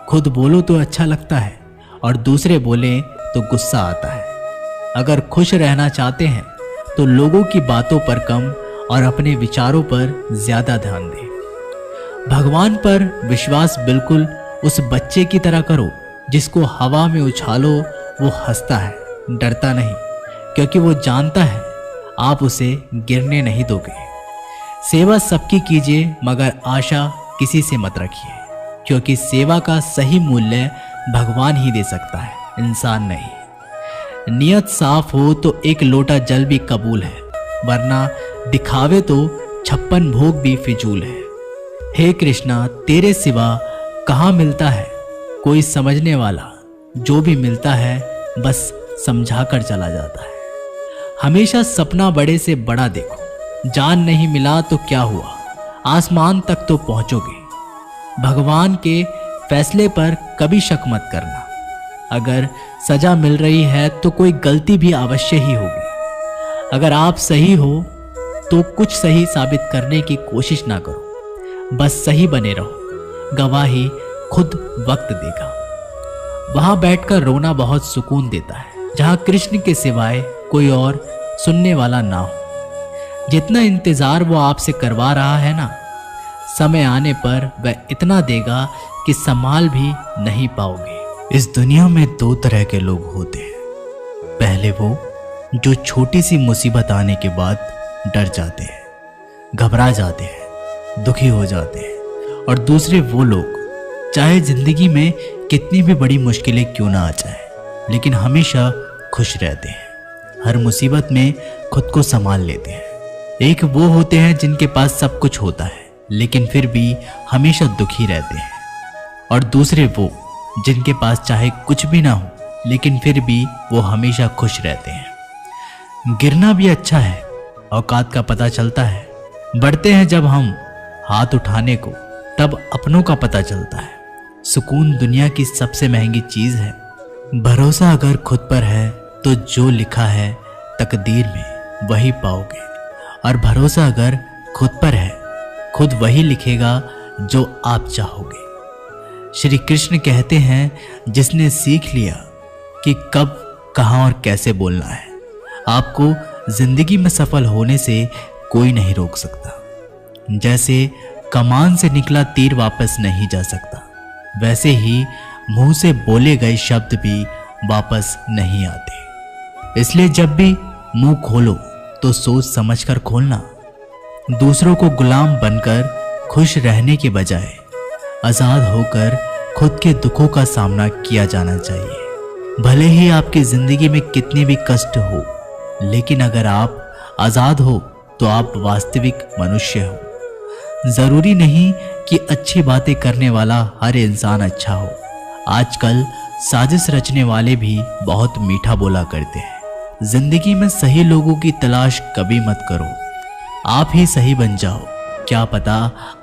खुद बोलो तो अच्छा लगता है और दूसरे बोले तो गुस्सा आता है। अगर खुश रहना चाहते हैं तो लोगों की बातों पर कम और अपने विचारों पर ज्यादा ध्यान दें। भगवान पर विश्वास बिल्कुल उस बच्चे की तरह करो जिसको हवा में उछालो वो हंसता है, डरता नहीं, क्योंकि वो जानता है आप उसे गिरने नहीं दोगे। सेवा सबकी कीजिए, मगर आशा किसी से मत रखिए, क्योंकि सेवा का सही मूल्य भगवान ही दे सकता है, इंसान नहीं। नियत साफ हो तो एक लोटा जल भी कबूल है, वरना दिखावे तो 56 भोग भी फिजूल है। हे कृष्णा, तेरे सिवा कहाँ मिलता है कोई समझने वाला, जो भी मिलता है बस समझा कर चला जाता है। हमेशा सपना बड़े से बड़ा देखो, जान नहीं मिला तो क्या हुआ, आसमान तक तो पहुंचोगे। भगवान के फैसले पर कभी शक मत करना, अगर सजा मिल रही है तो कोई गलती भी अवश्य ही होगी। अगर आप सही हो तो कुछ सही साबित करने की कोशिश ना करो, बस सही बने रहो, गवाही खुद वक्त देगा। वहां बैठकर रोना बहुत सुकून देता है, जहां कृष्ण के सिवाय कोई और सुनने वाला ना हो। जितना इंतजार वो आपसे करवा रहा है ना, समय आने पर वह इतना देगा कि संभाल भी नहीं पाओगे। इस दुनिया में 2 तरह के लोग होते हैं। पहले वो जो छोटी सी मुसीबत आने के बाद डर जाते हैं, घबरा जाते हैं, दुखी हो जाते हैं। और दूसरे वो लोग चाहे जिंदगी में कितनी भी बड़ी मुश्किलें क्यों ना आ जाए, लेकिन हमेशा खुश रहते हैं, हर मुसीबत में खुद को संभाल लेते हैं। एक वो होते हैं जिनके पास सब कुछ होता है लेकिन फिर भी हमेशा दुखी रहते हैं, और दूसरे वो जिनके पास चाहे कुछ भी ना हो लेकिन फिर भी वो हमेशा खुश रहते हैं। गिरना भी अच्छा है, औकात का पता चलता है। बढ़ते हैं जब हम हाथ उठाने को, तब अपनों का पता चलता है। सुकून दुनिया की सबसे महंगी चीज है। भरोसा अगर खुद पर है तो जो लिखा है तकदीर में वही पाओगे, और भरोसा अगर खुद पर है, खुद वही लिखेगा जो आप चाहोगे। श्री कृष्ण कहते हैं, जिसने सीख लिया कि कब, कहां और कैसे बोलना है, आपको जिंदगी में सफल होने से कोई नहीं रोक सकता। जैसे कमान से निकला तीर वापस नहीं जा सकता, वैसे ही मुंह से बोले गए शब्द भी वापस नहीं आते। इसलिए जब भी मुंह खोलो तो सोच समझकर खोलना। दूसरों को गुलाम बनकर खुश रहने के बजाय आजाद होकर खुद के दुखों का सामना किया जाना चाहिए। भले ही आपकी जिंदगी में कितने भी कष्ट हो, लेकिन अगर आप आजाद हो तो आप वास्तविक मनुष्य हो। जरूरी नहीं कि अच्छी बातें करने वाला हर इंसान अच्छा हो। आजकल साजिश रचने वाले भी बहुत मीठा बोला करते हैं। जिंदगी में सही लोगों की तलाश कभी मत करो, आप ही सही बन जाओ। क्या पता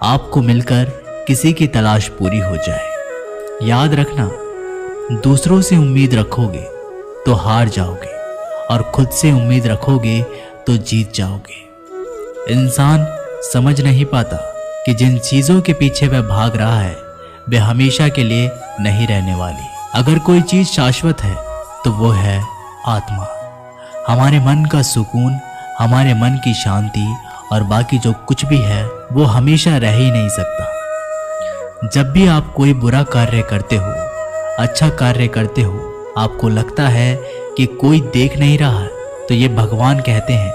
आपको मिलकर किसी की तलाश पूरी हो जाए। याद रखना, दूसरों से उम्मीद रखोगे तो हार जाओगे, और खुद से उम्मीद रखोगे तो जीत जाओगे। इंसान समझ नहीं पाता कि जिन चीजों के पीछे वह भाग रहा है वे हमेशा के लिए नहीं रहने वाली। अगर कोई चीज शाश्वत है तो वो है आत्मा, हमारे मन का सुकून, हमारे मन की शांति, और बाकी जो कुछ भी है वो हमेशा रह ही नहीं सकता। जब भी आप कोई बुरा कार्य करते हो, अच्छा कार्य करते हो, आपको लगता है कि कोई देख नहीं रहा है, तो ये भगवान कहते हैं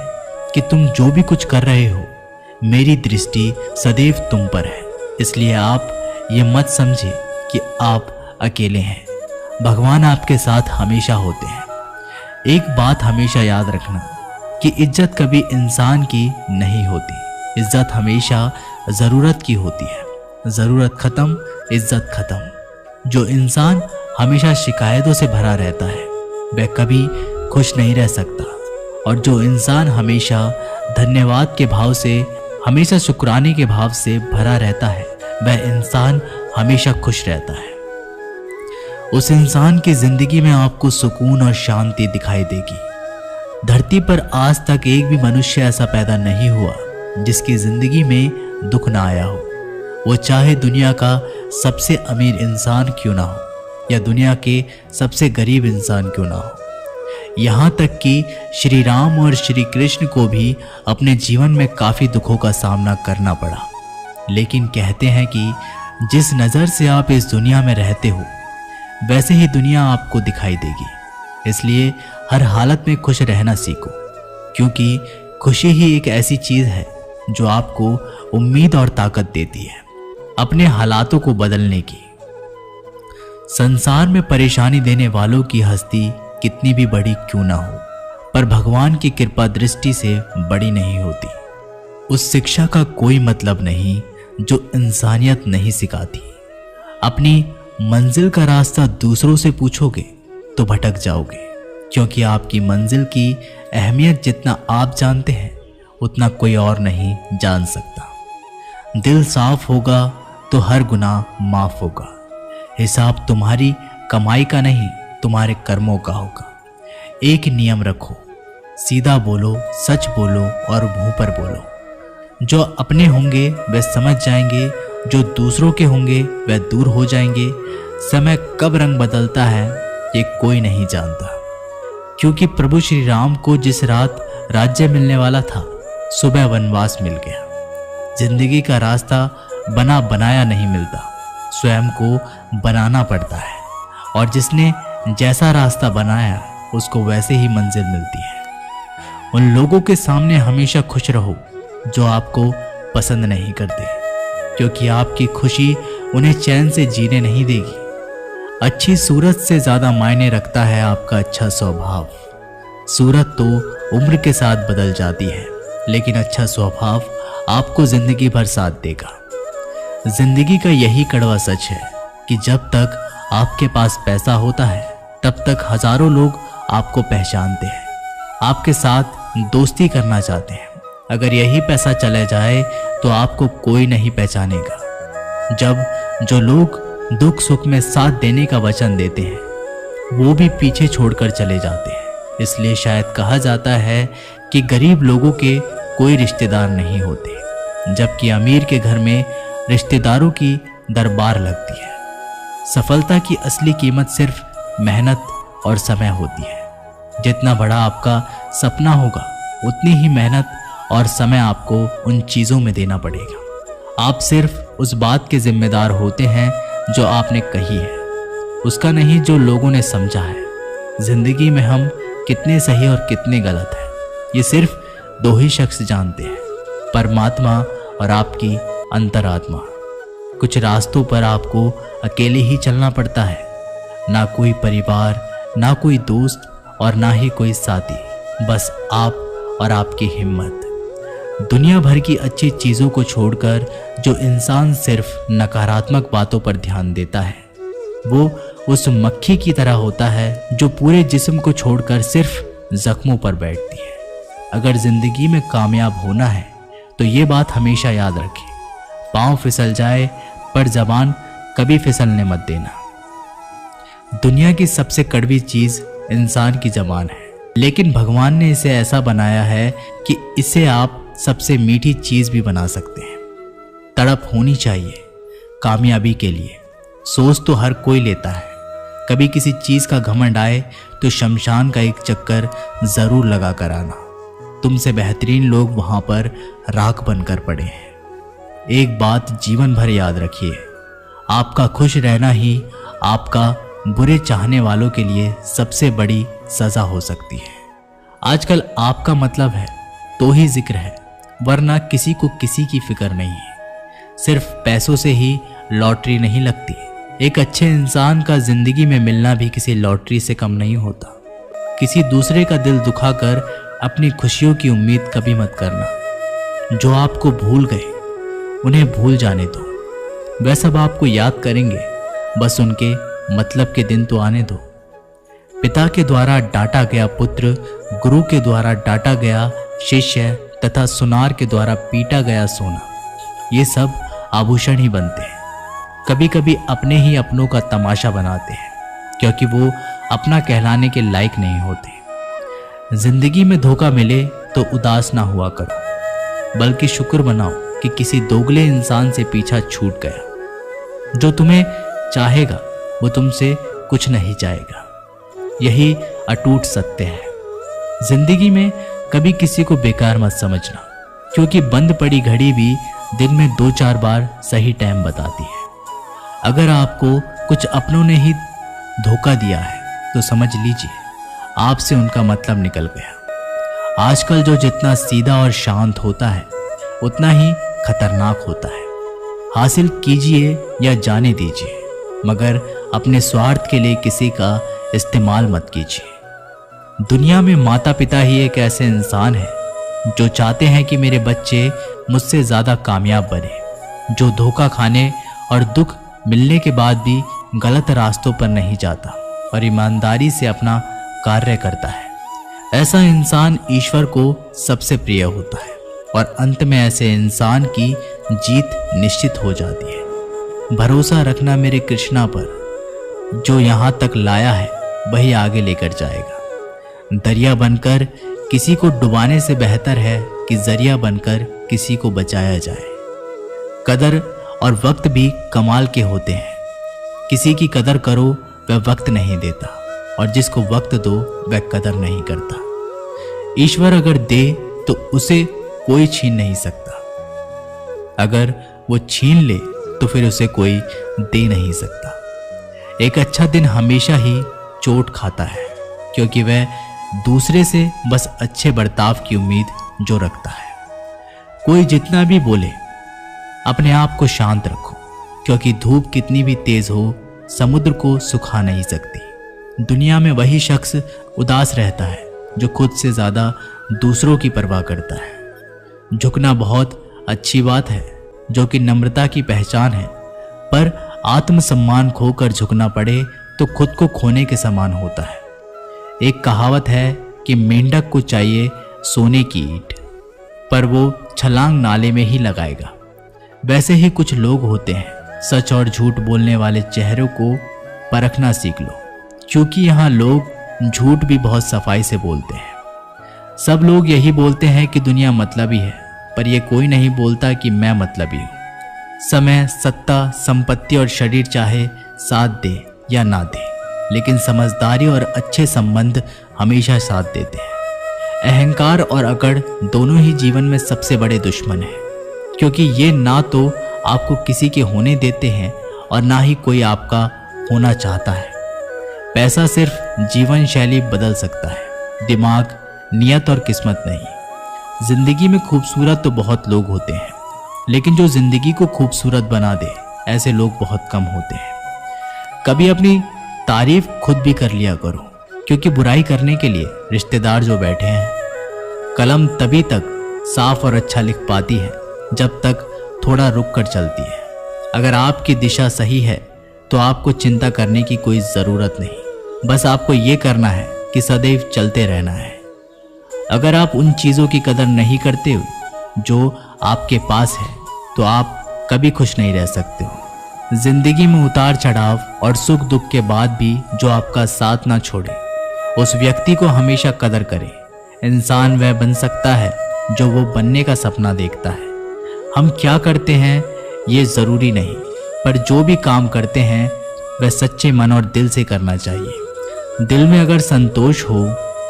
कि तुम जो भी कुछ कर रहे हो, मेरी दृष्टि सदैव तुम पर है। इसलिए आप ये मत समझे कि आप अकेले हैं, भगवान आपके साथ हमेशा होते हैं। एक बात हमेशा याद रखना कि इज्जत कभी इंसान की नहीं होती, इज्जत हमेशा ज़रूरत की होती है। ज़रूरत ख़त्म, इज्जत ख़त्म। जो इंसान हमेशा शिकायतों से भरा रहता है वह कभी खुश नहीं रह सकता, और जो इंसान हमेशा धन्यवाद के भाव से, हमेशा शुक्राने के भाव से भरा रहता है, वह इंसान हमेशा खुश रहता है। उस इंसान की जिंदगी में आपको सुकून और शांति दिखाई देगी। धरती पर आज तक एक भी मनुष्य ऐसा पैदा नहीं हुआ जिसकी जिंदगी में दुख ना आया हो। वो चाहे दुनिया का सबसे अमीर इंसान क्यों ना हो या दुनिया के सबसे गरीब इंसान क्यों ना हो। यहाँ तक कि श्री राम और श्री कृष्ण को भी अपने जीवन में काफ़ी दुखों का सामना करना पड़ा, लेकिन कहते हैं कि जिस नज़र से आप इस दुनिया में रहते हो वैसे ही दुनिया आपको दिखाई देगी। इसलिए हर हालत में खुश रहना सीखो, क्योंकि खुशी ही एक ऐसी चीज़ है जो आपको उम्मीद और ताकत देती है अपने हालातों को बदलने की। संसार में परेशानी देने वालों की हस्ती कितनी भी बड़ी क्यों ना हो, पर भगवान की कृपा दृष्टि से बड़ी नहीं होती। उस शिक्षा का कोई मतलब नहीं जो इंसानियत नहीं सिखाती। अपनी मंजिल का रास्ता दूसरों से पूछोगे तो भटक जाओगे, क्योंकि आपकी मंजिल की अहमियत जितना आप जानते हैं उतना कोई और नहीं जान सकता। दिल साफ होगा तो हर गुनाह माफ होगा। हिसाब तुम्हारी कमाई का नहीं, तुम्हारे कर्मों का होगा। एक नियम रखो, सीधा बोलो, सच बोलो और मुंह पर बोलो। जो अपने होंगे वे समझ जाएंगे, जो दूसरों के होंगे वे दूर हो जाएंगे। समय कब रंग बदलता है ये कोई नहीं जानता, क्योंकि प्रभु श्री राम को जिस रात राज्य मिलने वाला था, सुबह वनवास मिल गया। जिंदगी का रास्ता बना बनाया नहीं मिलता, स्वयं को बनाना पड़ता है, और जिसने जैसा रास्ता बनाया उसको वैसे ही मंजिल मिलती है। उन लोगों के सामने हमेशा खुश रहो जो आपको पसंद नहीं करते, क्योंकि आपकी खुशी उन्हें चैन से जीने नहीं देगी। अच्छी सूरत से ज्यादा मायने रखता है आपका अच्छा स्वभाव। सूरत तो उम्र के साथ बदल जाती है, लेकिन अच्छा स्वभाव आपको जिंदगी भर साथ देगा। जिंदगी का यही कड़वा सच है कि जब तक आपके पास पैसा होता है तब तक हजारों लोग आपको पहचानते हैं, आपके साथ दोस्ती करना चाहते हैं। अगर यही पैसा चले जाए तो आपको कोई नहीं पहचानेगा। जब जो लोग दुख सुख में साथ देने का वचन देते हैं वो भी पीछे छोड़कर चले जाते हैं। इसलिए शायद कहा जाता है कि गरीब लोगों के कोई रिश्तेदार नहीं होते, जबकि अमीर के घर में रिश्तेदारों की दरबार लगती है। सफलता की असली कीमत सिर्फ मेहनत और समय होती है। जितना बड़ा आपका सपना होगा उतनी ही मेहनत और समय आपको उन चीज़ों में देना पड़ेगा। आप सिर्फ उस बात के जिम्मेदार होते हैं जो आपने कही है, उसका नहीं जो लोगों ने समझा है। जिंदगी में हम कितने सही और कितने गलत हैं ये सिर्फ दो ही शख्स जानते हैं, परमात्मा और आपकी अंतरात्मा। कुछ रास्तों पर आपको अकेले ही चलना पड़ता है, ना कोई परिवार, ना कोई दोस्त और ना ही कोई साथी, बस आप और आपकी हिम्मत। दुनिया भर की अच्छी चीज़ों को छोड़कर जो इंसान सिर्फ नकारात्मक बातों पर ध्यान देता है वो उस मक्खी की तरह होता है जो पूरे जिस्म को छोड़कर सिर्फ जख्मों पर बैठती है। अगर जिंदगी में कामयाब होना है तो ये बात हमेशा याद रखें, पाँव फिसल जाए पर जबान कभी फिसलने मत देना। दुनिया की सबसे कड़वी चीज़ इंसान की जबान है, लेकिन भगवान ने इसे ऐसा बनाया है कि इसे आप सबसे मीठी चीज़ भी बना सकते हैं। तड़प होनी चाहिए कामयाबी के लिए। सोच तो हर कोई लेता है, कभी किसी चीज़ का घमंड आए तो शमशान का एक चक्कर ज़रूर लगा कर आना। तुमसे बेहतरीन लोग वहाँ पर राख बनकर पड़े हैं। एक बात जीवन भर याद रखिए, आपका खुश रहना ही आपका बुरे चाहने वालों के लिए सबसे बड़ी सज़ा हो सकती है। आजकल आपका मतलब है तो ही जिक्र है, वरना किसी को किसी की फिक्र नहीं है। सिर्फ पैसों से ही लॉटरी नहीं लगती। एक अच्छे इंसान का जिंदगी में मिलना भी किसी लॉटरी से कम नहीं होता। किसी दूसरे का दिल दुखाकर अपनी खुशियों की उम्मीद कभी मत करना। जो आपको भूल गए उन्हें भूल जाने दो, वह सब आपको याद करेंगे, बस उनके मतलब के दिन तो आने दो। पिता के द्वारा डांटा गया पुत्र, गुरु के द्वारा डांटा गया शिष्य तथा सुनार के द्वारा पीटा गया सोना, ये सब आभूषण ही बनते हैं। कभी कभी अपने ही अपनों का तमाशा बनाते हैं, क्योंकि वो अपना कहलाने के लायक नहीं होते। जिंदगी में धोखा मिले तो उदास ना हुआ करो, बल्कि शुक्र मनाओ कि किसी दोगले इंसान से पीछा छूट गया। जो तुम्हें चाहेगा वो तुमसे कुछ नहीं चाहेगा, यही अटूट सत्य है। जिंदगी में कभी किसी को बेकार मत समझना, क्योंकि बंद पड़ी घड़ी भी दिन में 2-4 बार सही टाइम बताती है। अगर आपको कुछ अपनों ने ही धोखा दिया है तो समझ लीजिए आपसे उनका मतलब निकल गया। आजकल जो जितना सीधा और शांत होता है उतना ही खतरनाक होता है। हासिल कीजिए या जाने दीजिए, मगर अपने स्वार्थ के लिए किसी का इस्तेमाल मत कीजिए। दुनिया में माता पिता ही एक ऐसे इंसान है जो चाहते हैं कि मेरे बच्चे मुझसे ज़्यादा कामयाब बने, जो धोखा खाने और दुख मिलने के बाद भी गलत रास्तों पर नहीं जाता और ईमानदारी से अपना कार्य करता है। ऐसा इंसान ईश्वर को सबसे प्रिय होता है और अंत में ऐसे इंसान की जीत निश्चित हो जाती है। भरोसा रखना मेरे कृष्णा पर, जो यहाँ तक लाया है वही आगे लेकर जाएगा। दरिया बनकर किसी को डुबाने से बेहतर है कि जरिया बनकर किसी को बचाया जाए। कदर और वक्त भी कमाल के होते हैं। किसी की कदर करो वह वक्त नहीं देता, और जिसको वक्त दो वह कदर नहीं करता। ईश्वर अगर दे तो उसे कोई छीन नहीं सकता, अगर वो छीन ले तो फिर उसे कोई दे नहीं सकता। एक अच्छा दिन हमेशा ही चोट खाता है, क्योंकि वह दूसरे से बस अच्छे बर्ताव की उम्मीद जो रखता है। कोई जितना भी बोले अपने आप को शांत रखो, क्योंकि धूप कितनी भी तेज हो समुद्र को सुखा नहीं सकती। दुनिया में वही शख्स उदास रहता है जो खुद से ज्यादा दूसरों की परवाह करता है। झुकना बहुत अच्छी बात है, जो कि नम्रता की पहचान है, पर आत्मसम्मान खोकर झुकना पड़े तो खुद को खोने के समान होता है। एक कहावत है कि मेंढक को चाहिए सोने की ईंट, पर वो छलांग नाले में ही लगाएगा। वैसे ही कुछ लोग होते हैं, सच और झूठ बोलने वाले चेहरों को परखना सीख लो, क्योंकि यहाँ लोग झूठ भी बहुत सफाई से बोलते हैं। सब लोग यही बोलते हैं कि दुनिया मतलबी है, पर यह कोई नहीं बोलता कि मैं मतलबी हूँ। समय, सत्ता, संपत्ति और शरीर चाहे साथ दे या ना दे, लेकिन समझदारी और अच्छे संबंध हमेशा साथ देते हैं। अहंकार और अकड़ दोनों ही जीवन में सबसे बड़े दुश्मन हैं, क्योंकि ये ना तो आपको किसी के होने देते हैं और ना ही कोई आपका होना चाहता है। पैसा सिर्फ जीवन शैली बदल सकता है, दिमाग, नियत और किस्मत नहीं। जिंदगी में खूबसूरत तो बहुत लोग होते हैं, लेकिन जो जिंदगी को खूबसूरत बना दे ऐसे लोग बहुत कम होते हैं। कभी अपनी तारीफ खुद भी कर लिया करो, क्योंकि बुराई करने के लिए रिश्तेदार जो बैठे हैं। कलम तभी तक साफ और अच्छा लिख पाती है जब तक थोड़ा रुक कर चलती है। अगर आपकी दिशा सही है तो आपको चिंता करने की कोई ज़रूरत नहीं, बस आपको ये करना है कि सदैव चलते रहना है। अगर आप उन चीज़ों की कदर नहीं करते हो जो आपके पास है तो आप कभी खुश नहीं रह सकते हो। जिंदगी में उतार चढ़ाव और सुख दुख के बाद भी जो आपका साथ ना छोड़े, उस व्यक्ति को हमेशा कदर करें। इंसान वह बन सकता है जो वो बनने का सपना देखता है। हम क्या करते हैं ये ज़रूरी नहीं, पर जो भी काम करते हैं वह सच्चे मन और दिल से करना चाहिए। दिल में अगर संतोष हो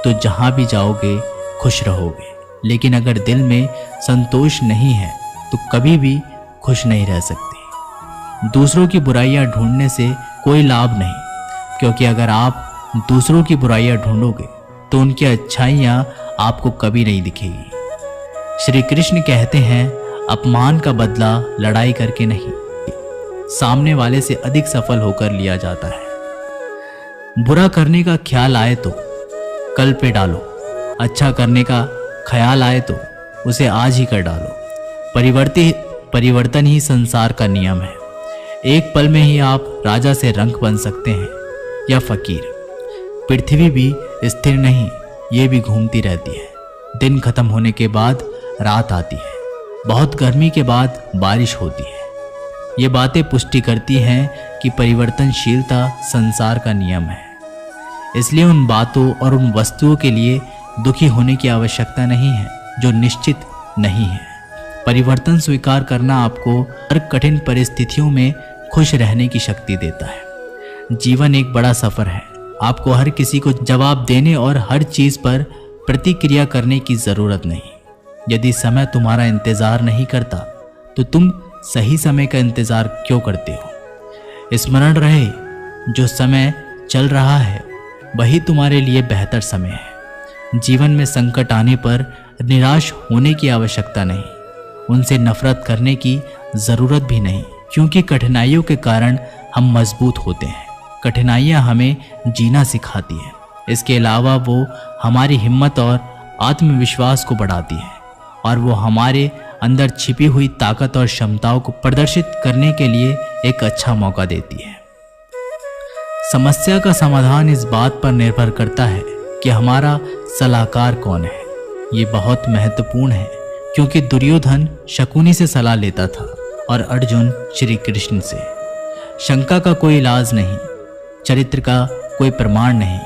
तो जहाँ भी जाओगे खुश रहोगे, लेकिन अगर दिल में संतोष नहीं है तो कभी भी खुश नहीं रह सकते। दूसरों की बुराइयां ढूंढने से कोई लाभ नहीं, क्योंकि अगर आप दूसरों की बुराइयां ढूंढोगे तो उनकी अच्छाइयां आपको कभी नहीं दिखेगी। श्री कृष्ण कहते हैं, अपमान का बदला लड़ाई करके नहीं, सामने वाले से अधिक सफल होकर लिया जाता है। बुरा करने का ख्याल आए तो कल पे डालो, अच्छा करने का ख्याल आए तो उसे आज ही कर डालो। परिवर्तन ही संसार का नियम है। एक पल में ही आप राजा से रंक बन सकते हैं या फकीर। पृथ्वी भी स्थिर नहीं, ये भी घूमती रहती है। दिन खत्म होने के बाद रात आती है, बहुत गर्मी के बाद बारिश होती है। ये बातें पुष्टि करती हैं कि परिवर्तनशीलता संसार का नियम है। इसलिए उन बातों और उन वस्तुओं के लिए दुखी होने की आवश्यकता नहीं है जो निश्चित नहीं है। परिवर्तन स्वीकार करना आपको हर कठिन परिस्थितियों में खुश रहने की शक्ति देता है। जीवन एक बड़ा सफर है, आपको हर किसी को जवाब देने और हर चीज पर प्रतिक्रिया करने की जरूरत नहीं। यदि समय तुम्हारा इंतजार नहीं करता तो तुम सही समय का इंतजार क्यों करते हो। स्मरण रहे, जो समय चल रहा है वही तुम्हारे लिए बेहतर समय है। जीवन में संकट आने पर निराश होने की आवश्यकता नहीं, उनसे नफरत करने की जरूरत भी नहीं, क्योंकि कठिनाइयों के कारण हम मजबूत होते हैं। कठिनाइयाँ हमें जीना सिखाती हैं। इसके अलावा वो हमारी हिम्मत और आत्मविश्वास को बढ़ाती है और वो हमारे अंदर छिपी हुई ताकत और क्षमताओं को प्रदर्शित करने के लिए एक अच्छा मौका देती है। समस्या का समाधान इस बात पर निर्भर करता है कि हमारा सलाहकार कौन है। ये बहुत महत्वपूर्ण है क्योंकि दुर्योधन शकुनी से सलाह लेता था और अर्जुन श्री कृष्ण से। शंका का कोई इलाज नहीं, चरित्र का कोई प्रमाण नहीं,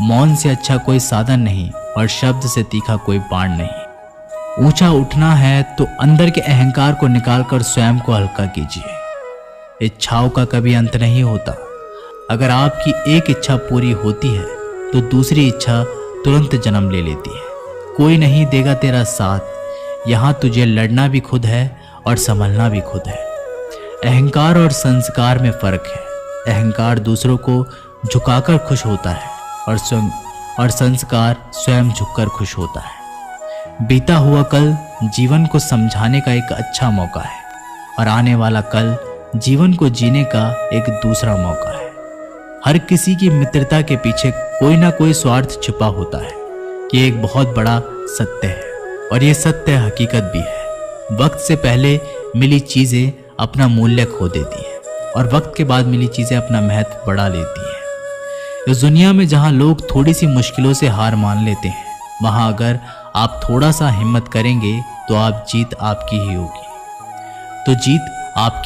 मौन से अच्छा कोई साधन नहीं और शब्द से तीखा कोई बाण नहीं। ऊंचा उठना है तो अंदर के अहंकार को निकालकर स्वयं को हल्का कीजिए। इच्छाओं का कभी अंत नहीं होता। अगर आपकी एक इच्छा पूरी होती है तो दूसरी इच्छा तुरंत जन्म ले लेती है। कोई नहीं देगा तेरा साथ, यहाँ तुझे लड़ना भी खुद है और संभलना भी खुद है। अहंकार और संस्कार में फर्क है। अहंकार दूसरों को झुकाकर खुश होता है और संस्कार स्वयं झुककर खुश होता है। बीता हुआ कल जीवन को समझाने का एक अच्छा मौका है और आने वाला कल जीवन को जीने का एक दूसरा मौका है। हर किसी की मित्रता के पीछे कोई ना कोई स्वार्थ छिपा होता है। ये एक बहुत बड़ा सत्य है और ये सत्य हकीकत भी है। वक्त से पहले मिली चीज़ें अपना मूल्य खो देती है और वक्त के बाद मिली चीज़ें अपना महत्व बढ़ा लेती हैं। इस दुनिया में जहाँ लोग थोड़ी सी मुश्किलों से हार मान लेते हैं, वहाँ अगर आप थोड़ा सा हिम्मत करेंगे तो जीत आपकी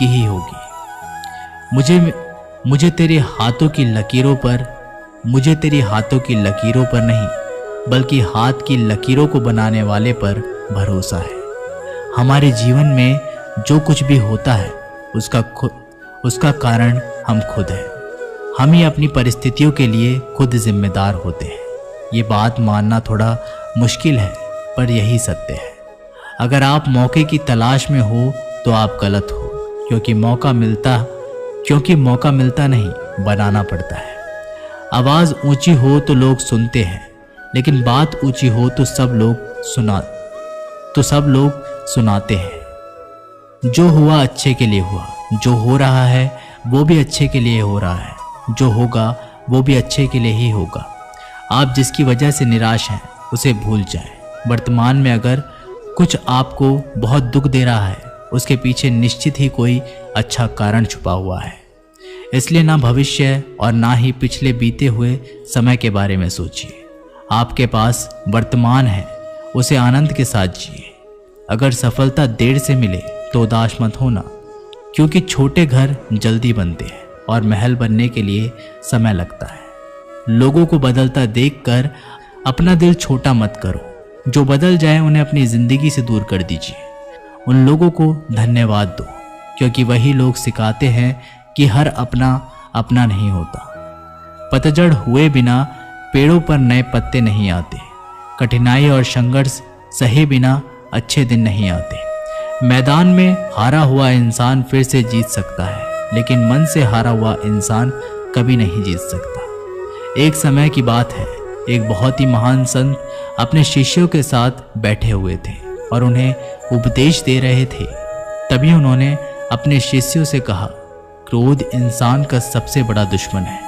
ही होगी। मुझे तेरे हाथों की लकीरों पर नहीं बल्कि हाथ की लकीरों को बनाने वाले पर भरोसा है। हमारे जीवन में जो कुछ भी होता है उसका कारण हम खुद हैं। हम ही अपनी परिस्थितियों के लिए खुद जिम्मेदार होते हैं। ये बात मानना थोड़ा मुश्किल है पर यही सत्य है। अगर आप मौके की तलाश में हो तो आप गलत हो, क्योंकि मौका मिलता नहीं, बनाना पड़ता है। आवाज़ ऊंची हो तो लोग सुनते हैं, लेकिन बात ऊंची हो तो सब लोग सुनाते हैं। जो हुआ अच्छे के लिए हुआ, जो हो रहा है वो भी अच्छे के लिए हो रहा है, जो होगा वो भी अच्छे के लिए ही होगा। आप जिसकी वजह से निराश हैं उसे भूल जाएं। वर्तमान में अगर कुछ आपको बहुत दुख दे रहा है, उसके पीछे निश्चित ही कोई अच्छा कारण छुपा हुआ है। इसलिए ना भविष्य और ना ही पिछले बीते हुए समय के बारे में सोचिए। आपके पास वर्तमान है, उसे आनंद के साथ जिए। अगर सफलता देर से मिले तो उदास मत होना, क्योंकि छोटे घर जल्दी बनते हैं और महल बनने के लिए समय लगता है। लोगों को बदलता देखकर अपना दिल छोटा मत करो। जो बदल जाए उन्हें अपनी जिंदगी से दूर कर दीजिए। उन लोगों को धन्यवाद दो, क्योंकि वही लोग सिखाते हैं कि हर अपना नहीं होता। पतझड़ हुए बिना पेड़ों पर नए पत्ते नहीं आते। कठिनाई और संघर्ष सहे बिना अच्छे दिन नहीं आते। मैदान में हारा हुआ इंसान फिर से जीत सकता है, लेकिन मन से हारा हुआ इंसान कभी नहीं जीत सकता। एक समय की बात है, एक बहुत ही महान संत अपने शिष्यों के साथ बैठे हुए थे और उन्हें उपदेश दे रहे थे। तभी उन्होंने अपने शिष्यों से कहा, क्रोध इंसान का सबसे बड़ा दुश्मन है।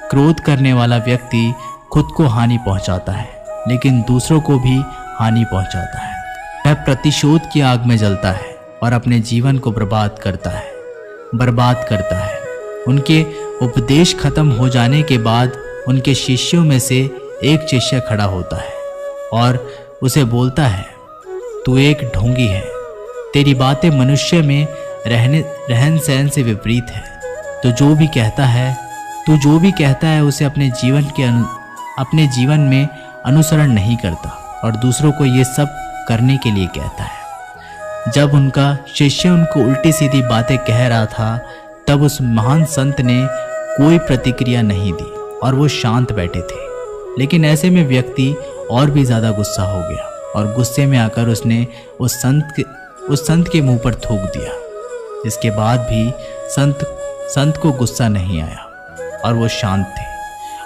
क्रोध करने वाला व्यक्ति खुद को हानि पहुंचाता है, लेकिन दूसरों को भी हानि पहुंचाता है। वह प्रतिशोध की आग में जलता है और अपने जीवन को बर्बाद करता है। उनके उपदेश खत्म हो जाने के बाद उनके शिष्यों में से एक शिष्य खड़ा होता है और उसे बोलता है, तू एक ढोंगी है। तेरी बातें मनुष्य में रहन सहन से विपरीत है। तो जो भी कहता है उसे अपने जीवन में अनुसरण नहीं करता और दूसरों को ये सब करने के लिए कहता है। जब उनका शिष्य उनको उल्टी सीधी बातें कह रहा था, तब उस महान संत ने कोई प्रतिक्रिया नहीं दी और वो शांत बैठे थे। लेकिन ऐसे में व्यक्ति और भी ज़्यादा गुस्सा हो गया और गुस्से में आकर उसने उस संत के मुंह पर थूक दिया। इसके बाद भी संत को गुस्सा नहीं आया और वो शांत थे।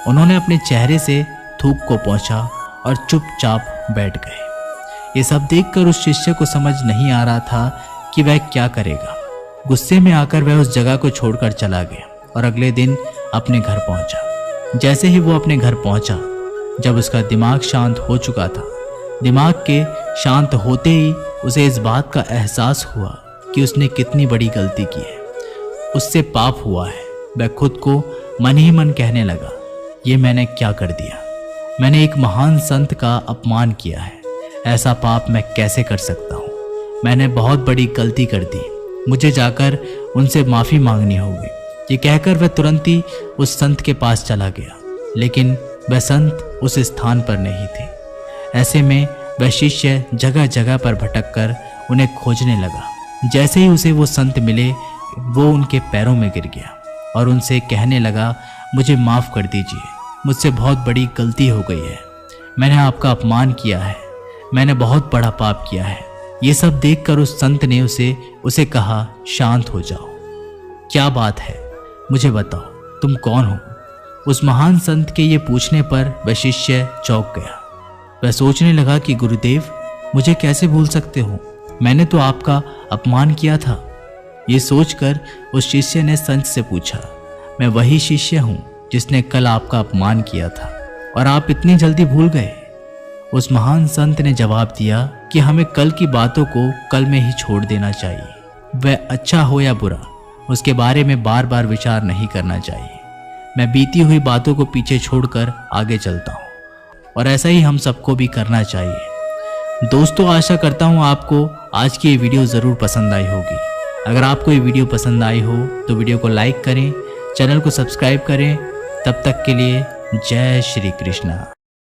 उन्होंने अपने चेहरे से थूक को पोंछा और चुपचाप बैठ गए। ये सब देखकर उस शिष्य को समझ नहीं आ रहा था कि वह क्या करेगा। गुस्से में आकर वह उस जगह को छोड़कर चला गया और अगले दिन अपने घर पहुंचा। जैसे ही वो अपने घर पहुंचा, जब उसका दिमाग शांत हो चुका था, दिमाग के शांत होते ही उसे इस बात का एहसास हुआ कि उसने कितनी बड़ी गलती की है, उससे पाप हुआ है। वह खुद को मन ही मन कहने लगा, ये मैंने क्या कर दिया, मैंने एक महान संत का अपमान किया है, ऐसा पाप मैं कैसे कर सकता हूँ, मैंने बहुत बड़ी गलती कर दी, मुझे जाकर उनसे माफ़ी मांगनी होगी। ये कहकर वह तुरंत ही उस संत के पास चला गया, लेकिन वह संत उस स्थान पर नहीं थे। ऐसे में वह शिष्य जगह जगह पर भटक कर उन्हें खोजने लगा। जैसे ही उसे वो संत मिले, वो उनके पैरों में गिर गया और उनसे कहने लगा, मुझे माफ़ कर दीजिए, मुझसे बहुत बड़ी गलती हो गई है, मैंने आपका अपमान किया है, मैंने बहुत बड़ा पाप किया है। ये सब देखकर उस संत ने उसे कहा, शांत हो जाओ, क्या बात है, मुझे बताओ तुम कौन हो। उस महान संत के ये पूछने पर वह शिष्य चौंक गया। वह सोचने लगा कि गुरुदेव, मुझे कैसे भूल सकते हो, मैंने तो आपका अपमान किया था। ये सोचकर उस शिष्य ने संत से पूछा, मैं वही शिष्य हूँ जिसने कल आपका अपमान किया था और आप इतनी जल्दी भूल गए। उस महान संत ने जवाब दिया कि हमें कल की बातों को कल में ही छोड़ देना चाहिए। वह अच्छा हो या बुरा, उसके बारे में बार बार विचार नहीं करना चाहिए। मैं बीती हुई बातों को पीछे छोड़कर आगे चलता हूँ और ऐसा ही हम सबको भी करना चाहिए। दोस्तों, आशा करता हूँ आपको आज की ये वीडियो ज़रूर पसंद आई होगी। अगर आपको ये वीडियो पसंद आई हो तो वीडियो को लाइक करें, चैनल को सब्सक्राइब करें। तब तक के लिए जय श्री कृष्णा।